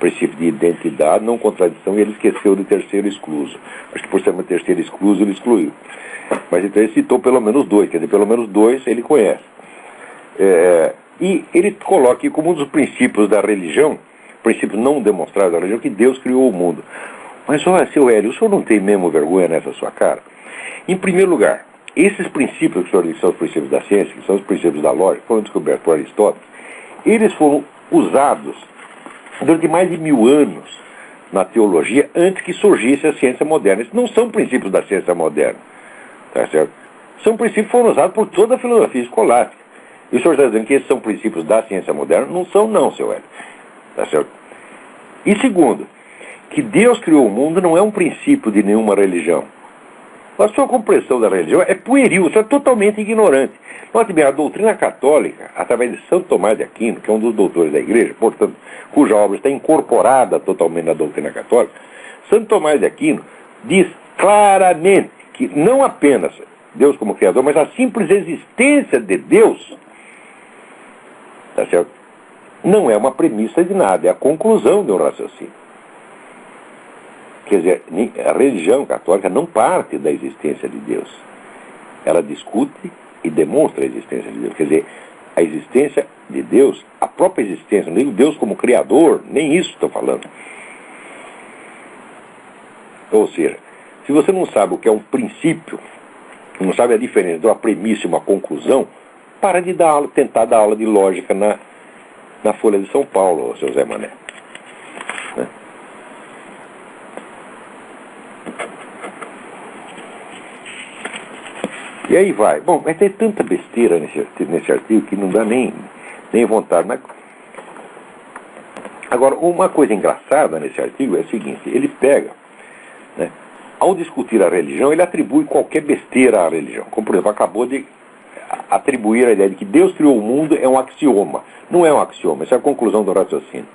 Princípio de identidade, não contradição, e ele esqueceu do terceiro excluso. Acho que por ser uma terceira excluso, ele excluiu. Mas então ele citou pelo menos dois, quer dizer, pelo menos dois ele conhece. E ele coloca aqui como um dos princípios da religião, princípio não demonstrado da religião, que Deus criou o mundo. Mas olha, seu Hélio, o senhor não tem mesmo vergonha nessa sua cara? Em primeiro lugar, esses princípios que o senhor diz que são os princípios da ciência, que são os princípios da lógica, foram descobertos por Aristóteles, eles foram usados durante mais de 1000 anos na teologia antes que surgisse a ciência moderna. Esses não são princípios da ciência moderna. Tá certo? São princípios que foram usados por toda a filosofia escolástica. E o senhor está dizendo que esses são princípios da ciência moderna? Não são não, seu Hélio. Tá certo? E segundo, que Deus criou o mundo não é um princípio de nenhuma religião. A sua compreensão da religião é pueril, você é totalmente ignorante. Note bem, a doutrina católica, através de Santo Tomás de Aquino, que é um dos doutores da igreja, portanto, cuja obra está incorporada totalmente na doutrina católica, Santo Tomás de Aquino diz claramente que não apenas Deus como Criador, mas a simples existência de Deus, tá certo? Não é uma premissa de nada, é a conclusão de um raciocínio. Quer dizer, a religião católica não parte da existência de Deus. Ela discute e demonstra a existência de Deus. Quer dizer, a existência de Deus, a própria existência, nem Deus como Criador, nem isso estou falando. Ou seja, se você não sabe o que é um princípio, não sabe a diferença entre uma premissa e uma conclusão, para de dar aula, tentar dar aula de lógica na Folha de São Paulo, seu Zé Mané. Né? E aí vai. Bom, mas tem tanta besteira nesse artigo que não dá nem vontade. Mas... Agora, uma coisa engraçada nesse artigo é o seguinte, ele pega, né, ao discutir a religião, ele atribui qualquer besteira à religião. Como, por exemplo, acabou de atribuir a ideia de que Deus criou o mundo é um axioma. Não é um axioma, isso é a conclusão do raciocínio.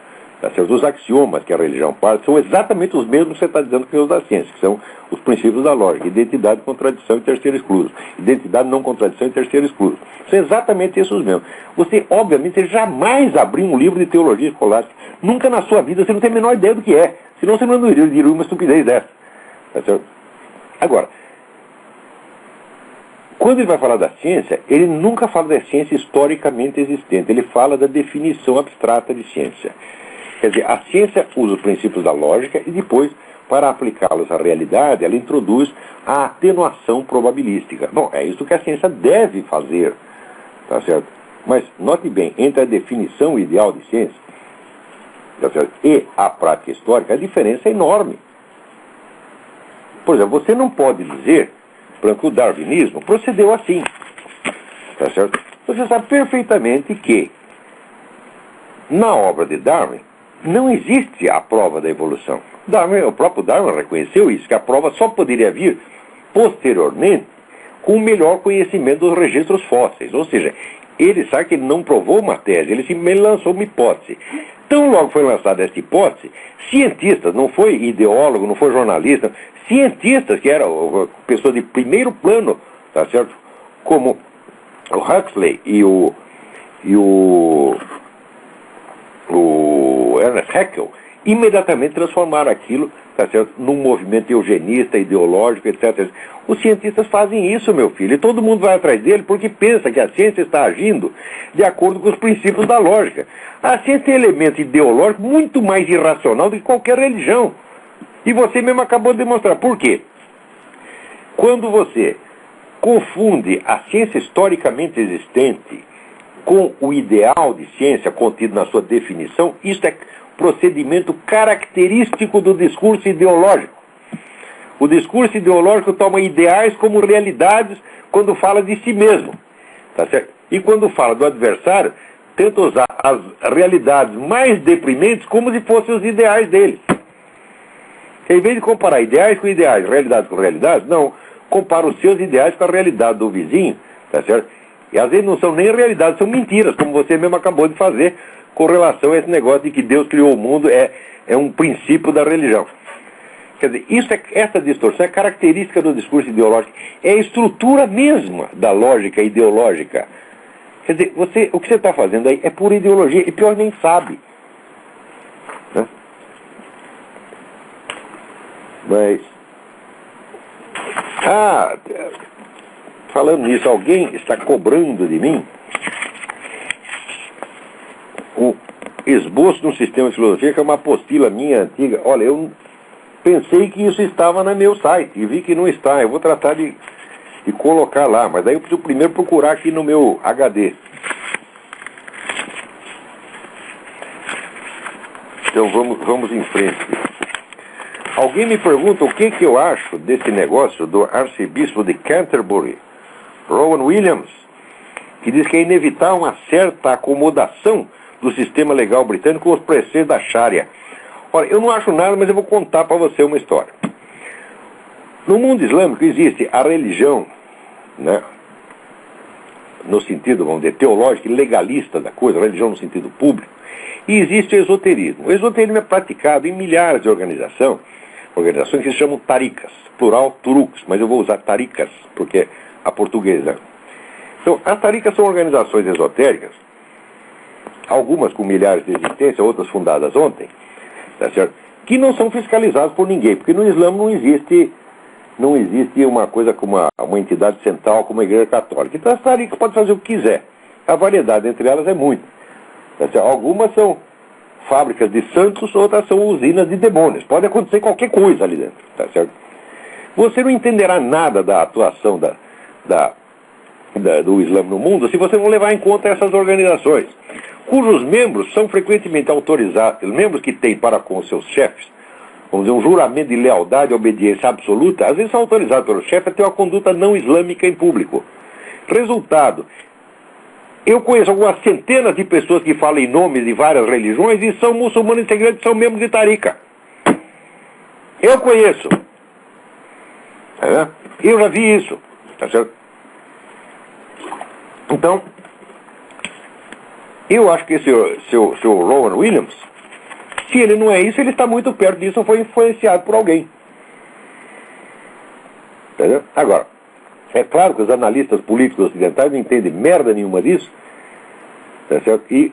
Tá certo? Os axiomas que a religião parte são exatamente os mesmos que você está dizendo que os da ciência, que são os princípios da lógica: identidade, contradição e terceiro excluso. Identidade, não contradição e terceiro excluso. São exatamente esses mesmos. Você, obviamente, jamais abriu um livro de teologia escolástica. Nunca na sua vida, você não tem a menor ideia do que é. Senão você não diria uma estupidez dessa. Tá certo? Agora, quando ele vai falar da ciência, ele nunca fala da ciência historicamente existente. Ele fala da definição abstrata de ciência. Quer dizer, a ciência usa os princípios da lógica e depois, para aplicá-los à realidade, ela introduz a atenuação probabilística. Bom, é isso que a ciência deve fazer, tá certo? Mas, note bem, entre a definição ideal de ciência, tá certo, e a prática histórica, a diferença é enorme. Por exemplo, você não pode dizer, por exemplo, que o darwinismo procedeu assim, tá certo? Você sabe perfeitamente que, na obra de Darwin, não existe a prova da evolução. O próprio Darwin reconheceu isso, que a prova só poderia vir posteriormente com o melhor conhecimento dos registros fósseis. Ou seja, ele sabe que ele não provou uma tese, ele simplesmente lançou uma hipótese. Tão logo foi lançada essa hipótese, cientistas, não foi ideólogo, não foi jornalista, cientistas que eram pessoas de primeiro plano, tá certo? Como o Huxley e o Ernest Haeckel, imediatamente transformaram aquilo, tá certo, num movimento eugenista, ideológico, etc. Os cientistas fazem isso, meu filho, e todo mundo vai atrás dele porque pensa que a ciência está agindo de acordo com os princípios da lógica. A ciência tem elemento ideológico muito mais irracional do que qualquer religião. E você mesmo acabou de demonstrar. Por quê? Quando você confunde a ciência historicamente existente com o ideal de ciência contido na sua definição, isso é procedimento característico do discurso ideológico. O discurso ideológico toma ideais como realidades quando fala de si mesmo. Tá certo? E quando fala do adversário, tenta usar as realidades mais deprimentes como se fossem os ideais deles. Em vez de comparar ideais com ideais, realidades com realidades, não. Compara os seus ideais com a realidade do vizinho, tá certo? E às vezes não são nem realidades, são mentiras, como você mesmo acabou de fazer, com relação a esse negócio de que Deus criou o mundo, é um princípio da religião. Quer dizer, essa distorção é característica do discurso ideológico, é a estrutura mesma da lógica ideológica. Quer dizer, o que você está fazendo aí é pura ideologia, e pior, nem sabe. Né? Mas... falando nisso, alguém está cobrando de mim o esboço de um sistema de filosofia, que é uma apostila minha antiga. Olha, eu pensei que isso estava no meu site e vi que não está. Eu vou tratar de colocar lá, mas daí eu preciso primeiro procurar aqui no meu HD. Então vamos em frente. Alguém me pergunta o que eu acho desse negócio do arcebispo de Canterbury, Rowan Williams, que diz que é inevitável uma certa acomodação do sistema legal britânico com os preceitos da Sharia. Olha, eu não acho nada, mas eu vou contar para você uma história. No mundo islâmico existe a religião, né, no sentido, vamos dizer, teológico e legalista da coisa, a religião no sentido público, e existe o esoterismo. O esoterismo é praticado em milhares de organizações que se chamam taricas, plural turuks, mas eu vou usar taricas, porque a portuguesa. Então, as taricas são organizações esotéricas, algumas com milhares de existência, outras fundadas ontem, tá certo? Que não são fiscalizadas por ninguém, porque no Islã não existe uma coisa como uma entidade central como a Igreja Católica. Então as taricas podem fazer o que quiser. A variedade entre elas é muita. Tá certo? Algumas são fábricas de santos, outras são usinas de demônios. Pode acontecer qualquer coisa ali dentro, tá certo? Você não entenderá nada da atuação do Islã no mundo se você não levar em conta essas organizações, cujos membros são frequentemente autorizados, membros que têm para com seus chefes, vamos dizer, um juramento de lealdade e obediência absoluta, às vezes são autorizados pelo chefe a ter uma conduta não islâmica em público. Resultado, eu conheço algumas centenas de pessoas que falam em nome de várias religiões e são muçulmanos integrantes, são membros de tarika. Eu conheço. Eu já vi isso, tá certo? Então, eu acho que esse seu Rowan Williams, se ele não é isso, ele está muito perto disso ou foi influenciado por alguém. Entendeu? Agora, é claro que os analistas políticos ocidentais não entendem merda nenhuma disso, tá certo? E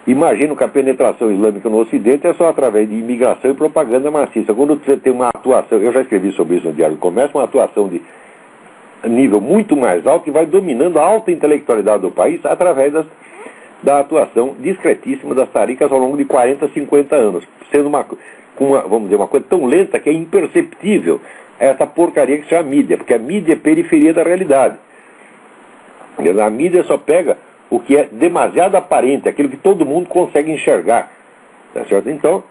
imagino que a penetração islâmica no Ocidente é só através de imigração e propaganda maciça. Quando você tem uma atuação, eu já escrevi sobre isso no Diário do Comércio, uma atuação de nível muito mais alto que vai dominando a alta intelectualidade do país através da atuação discretíssima das taricas ao longo de 40, 50 anos, sendo vamos dizer, uma coisa tão lenta que é imperceptível essa porcaria que se chama mídia, porque a mídia é periferia da realidade. A mídia só pega o que é demasiado aparente, aquilo que todo mundo consegue enxergar, tá certo? Então,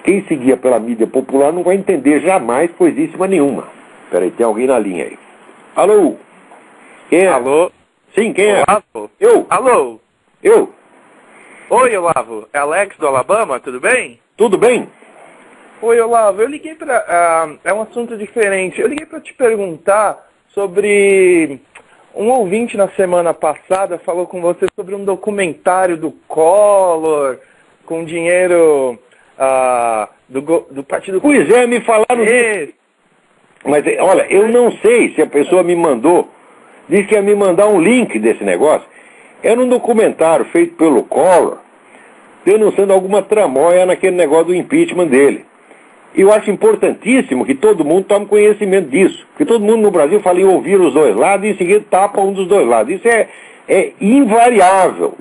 quem se guia pela mídia popular não vai entender jamais coisíssima nenhuma. Peraí, tem alguém na linha aí. Alô? Quem é? Alô? Sim, quem é? Olavo? Eu. Alô? Eu. Oi, Olavo. É Alex do Alabama, tudo bem? Tudo bem? Oi, Olavo. Eu liguei para... é um assunto diferente. Eu liguei para te perguntar sobre... Um ouvinte na semana passada falou com você sobre um documentário do Collor, com dinheiro do Partido Pois é, me falaram disso. Mas, olha, eu não sei se a pessoa me mandou, disse que ia me mandar um link desse negócio. Era um documentário feito pelo Collor, denunciando alguma tramóia naquele negócio do impeachment dele. E eu acho importantíssimo que todo mundo tome conhecimento disso. Porque todo mundo no Brasil fala em ouvir os dois lados e em seguida tapa um dos dois lados. Isso é invariável.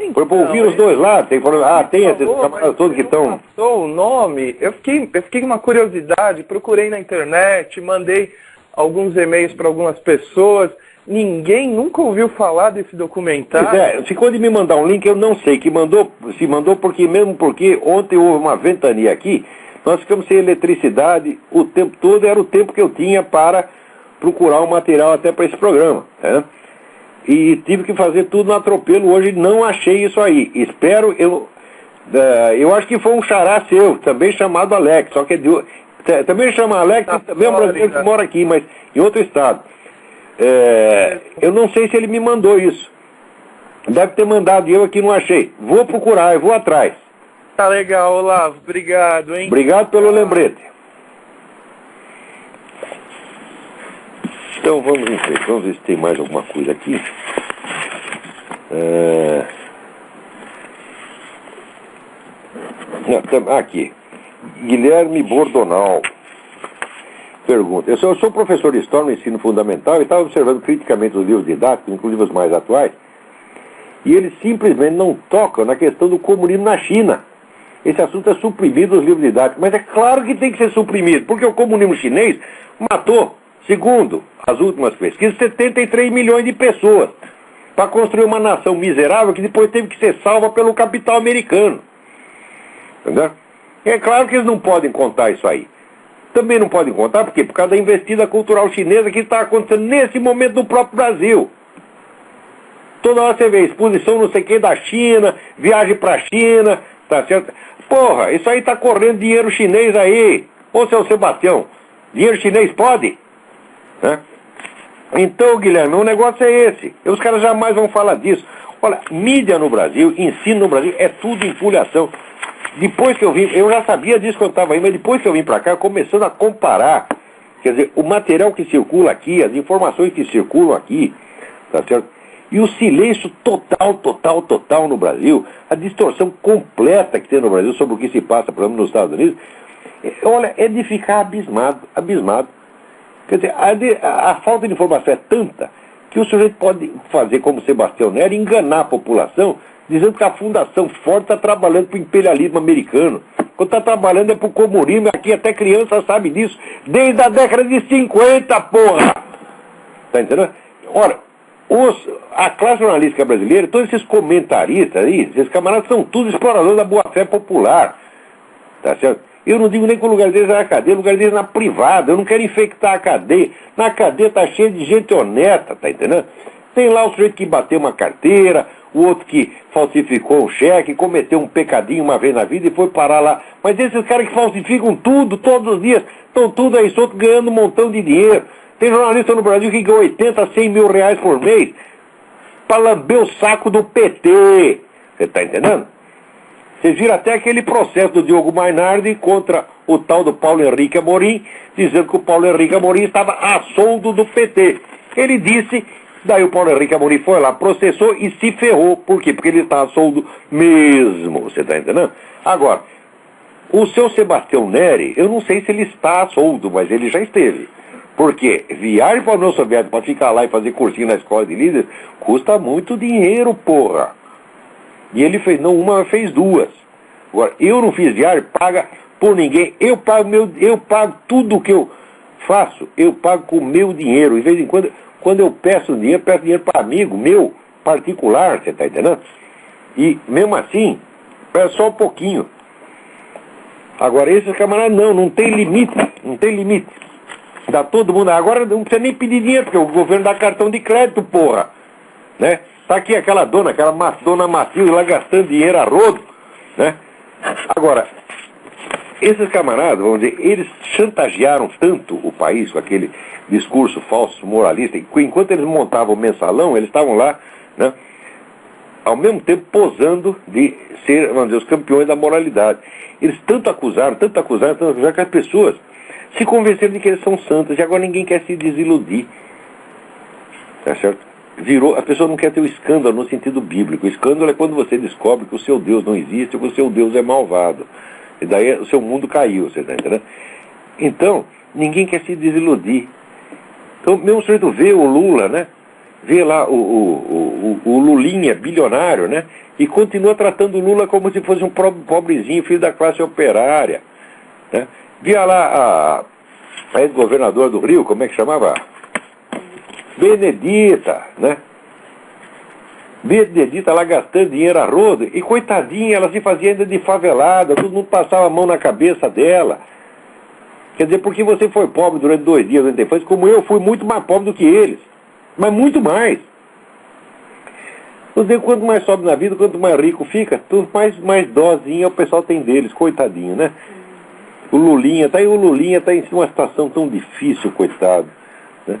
Então, para ouvir os dois lados, tem que falar, tem esses camaradas todos que estão... Passou o nome, eu fiquei com uma curiosidade, procurei na internet, mandei alguns e-mails para algumas pessoas, ninguém nunca ouviu falar desse documentário. Pois é, ficou de me mandar um link, eu não sei, se mandou porque ontem houve uma ventania aqui, nós ficamos sem eletricidade o tempo todo, era o tempo que eu tinha para procurar um material até para esse programa, né? E tive que fazer tudo no atropelo hoje, não achei isso aí. Espero, eu acho que foi um xará seu, também chamado Alex, só que também chama Alex, também é um brasileiro que mora aqui, mas em outro estado. Eu não sei se ele me mandou isso. Deve ter mandado e eu aqui não achei. Vou procurar, eu vou atrás. Tá legal, Olavo, obrigado, hein? Obrigado pelo lembrete. Então vamos em frente, vamos ver se tem mais alguma coisa aqui. Aqui, Guilherme Bordonal pergunta: eu sou professor de História no ensino fundamental e estava observando criticamente os livros didáticos, inclusive os mais atuais, e eles simplesmente não tocam na questão do comunismo na China. Esse assunto é suprimido nos livros didáticos, mas é claro que tem que ser suprimido, porque o comunismo chinês matou, segundo as últimas pesquisas, 73 milhões de pessoas para construir uma nação miserável que depois teve que ser salva pelo capital americano. Entendeu? É claro que eles não podem contar isso aí. Também não podem contar, porque por causa da investida cultural chinesa que está acontecendo nesse momento no próprio Brasil. Toda hora você vê exposição não sei o que da China, viagem para a China, tá certo? Porra, isso aí está correndo dinheiro chinês aí. Ô, seu Sebastião, dinheiro chinês pode? Né? Então, Guilherme, o negócio é esse. E os caras jamais vão falar disso. Olha, mídia no Brasil, ensino no Brasil, é tudo empulhação. Depois que eu vim, eu já sabia disso quando eu estava aí, mas depois que eu vim para cá, começando a comparar, quer dizer, o material que circula aqui, as informações que circulam aqui, tá certo? E o silêncio total no Brasil, a distorção completa que tem no Brasil sobre o que se passa, por exemplo, nos Estados Unidos, olha, é de ficar abismado. Quer dizer, a falta de informação é tanta que o sujeito pode fazer como Sebastião Neri, enganar a população, dizendo que a Fundação Ford está trabalhando para o imperialismo americano. Quando está trabalhando é para o comunismo, aqui até criança sabe disso, desde a década de 50, porra! Tá entendendo? Ora, a classe jornalística brasileira, todos esses comentaristas aí, esses camaradas são tudo exploradores da boa-fé popular. Tá certo? Eu não digo nem que o lugar deles é na cadeia, o lugar deles é na privada. Eu não quero infectar a cadeia. Na cadeia tá cheio de gente honesta, tá entendendo? Tem lá o sujeito que bateu uma carteira, o outro que falsificou um cheque, cometeu um pecadinho uma vez na vida e foi parar lá. Mas esses caras que falsificam tudo, todos os dias, estão tudo aí solto ganhando um montão de dinheiro. Tem jornalista no Brasil que ganha 80, 100 mil reais por mês para lamber o saco do PT. Você está entendendo? Vocês viram até aquele processo do Diogo Mainardi contra o tal do Paulo Henrique Amorim, dizendo que o Paulo Henrique Amorim estava a soldo do PT. Ele disse, daí o Paulo Henrique Amorim foi lá, processou e se ferrou. Por quê? Porque ele está a soldo mesmo. Você está entendendo? Agora, o seu Sebastião Neri, eu não sei se ele está a soldo, mas ele já esteve. Porque viagem para a União Soviética para ficar lá e fazer cursinho na escola de líderes custa muito dinheiro, porra. E ele fez, não uma, mas fez duas. Agora, eu não fiz viagem, paga por ninguém. Eu pago tudo que eu faço, eu pago com o meu dinheiro. De vez em quando eu peço dinheiro para amigo meu, particular, você está entendendo? E mesmo assim, peço só um pouquinho. Agora, esses camaradas não tem limite, não tem limite. Dá todo mundo, agora não precisa nem pedir dinheiro, porque o governo dá cartão de crédito, porra. Né? Tá aqui aquela dona Matilde lá gastando dinheiro a rodo, né? Agora, esses camaradas, vamos dizer, eles chantagearam tanto o país com aquele discurso falso, moralista, que enquanto eles montavam o mensalão, eles estavam lá, né, ao mesmo tempo posando de ser, vamos dizer, os campeões da moralidade. Eles tanto acusaram que as pessoas se convenceram de que eles são santos, e agora ninguém quer se desiludir. Tá certo? A pessoa não quer ter o escândalo no sentido bíblico. O escândalo é quando você descobre que o seu Deus não existe ou que o seu Deus é malvado. E daí o seu mundo caiu, você está entendendo? Então, ninguém quer se desiludir. Então, mesmo se você vê o Lula, né? Vê lá o Lulinha, bilionário, né? E continua tratando o Lula como se fosse um pobrezinho, filho da classe operária. Né? Via lá a ex-governadora do Rio, como é que chamava? Benedita, né? Benedita lá gastando dinheiro a rodo, e coitadinha, ela se fazia ainda de favelada, todo mundo passava a mão na cabeça dela. Quer dizer, porque você foi pobre durante 2 dias durante a infância, como eu fui muito mais pobre do que eles. Mas muito mais. Quanto mais sobe na vida, quanto mais rico fica, mais dosinha o pessoal tem deles, coitadinho, né? O Lulinha tá em uma situação tão difícil, coitado, né?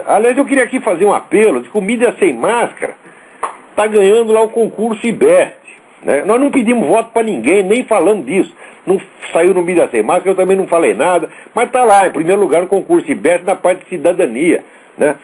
Aliás, eu queria aqui fazer um apelo de comida sem máscara. Está ganhando lá o concurso IBEST, né? Nós não pedimos voto para ninguém, nem falamos disso. Não saiu no Mídia Sem Máscara, eu também não falei nada. Mas está lá, em primeiro lugar, no concurso IBEST, na parte de cidadania, né?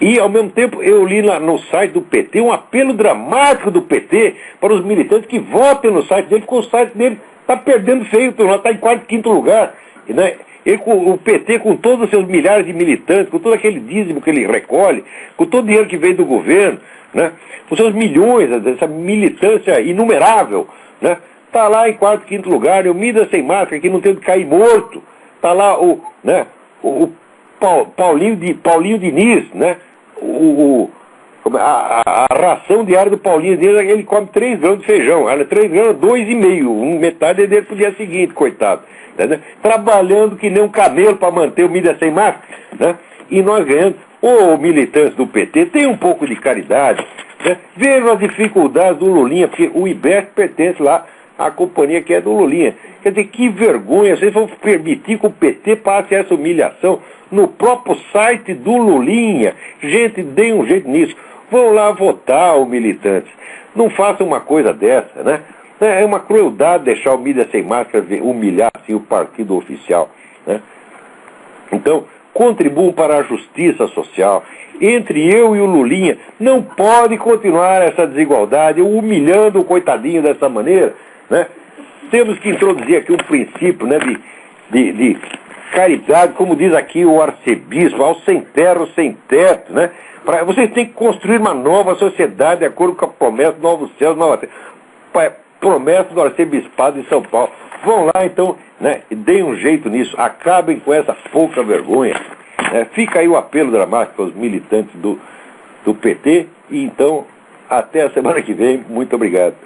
E, ao mesmo tempo, eu li lá no site do PT um apelo dramático do PT para os militantes que votem no site dele, porque o site dele está perdendo feio, está em 4º, 5º lugar, né? O PT, com todos os seus milhares de militantes, com todo aquele dízimo que ele recolhe, com todo o dinheiro que vem do governo, né, com seus milhões, essa militância inumerável, né, está lá em 4º, 5º lugar, e o Mídia Sem Máscara, que não tem de cair morto, está lá o Paulinho Diniz, né, a ração diária do Paulinho Diniz, ele come 3 grãos de feijão, 3 grãos, 2,5, metade é dele pro dia seguinte, coitado. Né? Trabalhando que nem um camelo para manter o Mídia Sem Máscara, né? E nós ganhamos. Ô, militantes do PT, tem um pouco de caridade, né? Vejam as dificuldades do Lulinha, porque o IBEST pertence lá à companhia que é do Lulinha. Quer dizer, que vergonha, vocês vão permitir que o PT passe essa humilhação no próprio site do Lulinha. Gente, deem um jeito nisso. Vão lá votar, os militantes. Não façam uma coisa dessa, né? É uma crueldade deixar o Mídia Sem Máscara humilhar assim, o partido oficial, né? Então, contribuam para a justiça social. Entre eu e o Lulinha, não pode continuar essa desigualdade, humilhando o coitadinho dessa maneira, né? Temos que introduzir aqui um princípio, né, de caridade, como diz aqui o arcebispo, ao sem terra, sem teto, né? Vocês têm que construir uma nova sociedade de acordo com a promessa do Novos Céus, Nova Terra. Promessa do arcebispado de São Paulo. Vão lá, então, né, e deem um jeito nisso. Acabem com essa pouca vergonha. Fica aí o apelo dramático aos militantes do PT. E, então, até a semana que vem. Muito obrigado.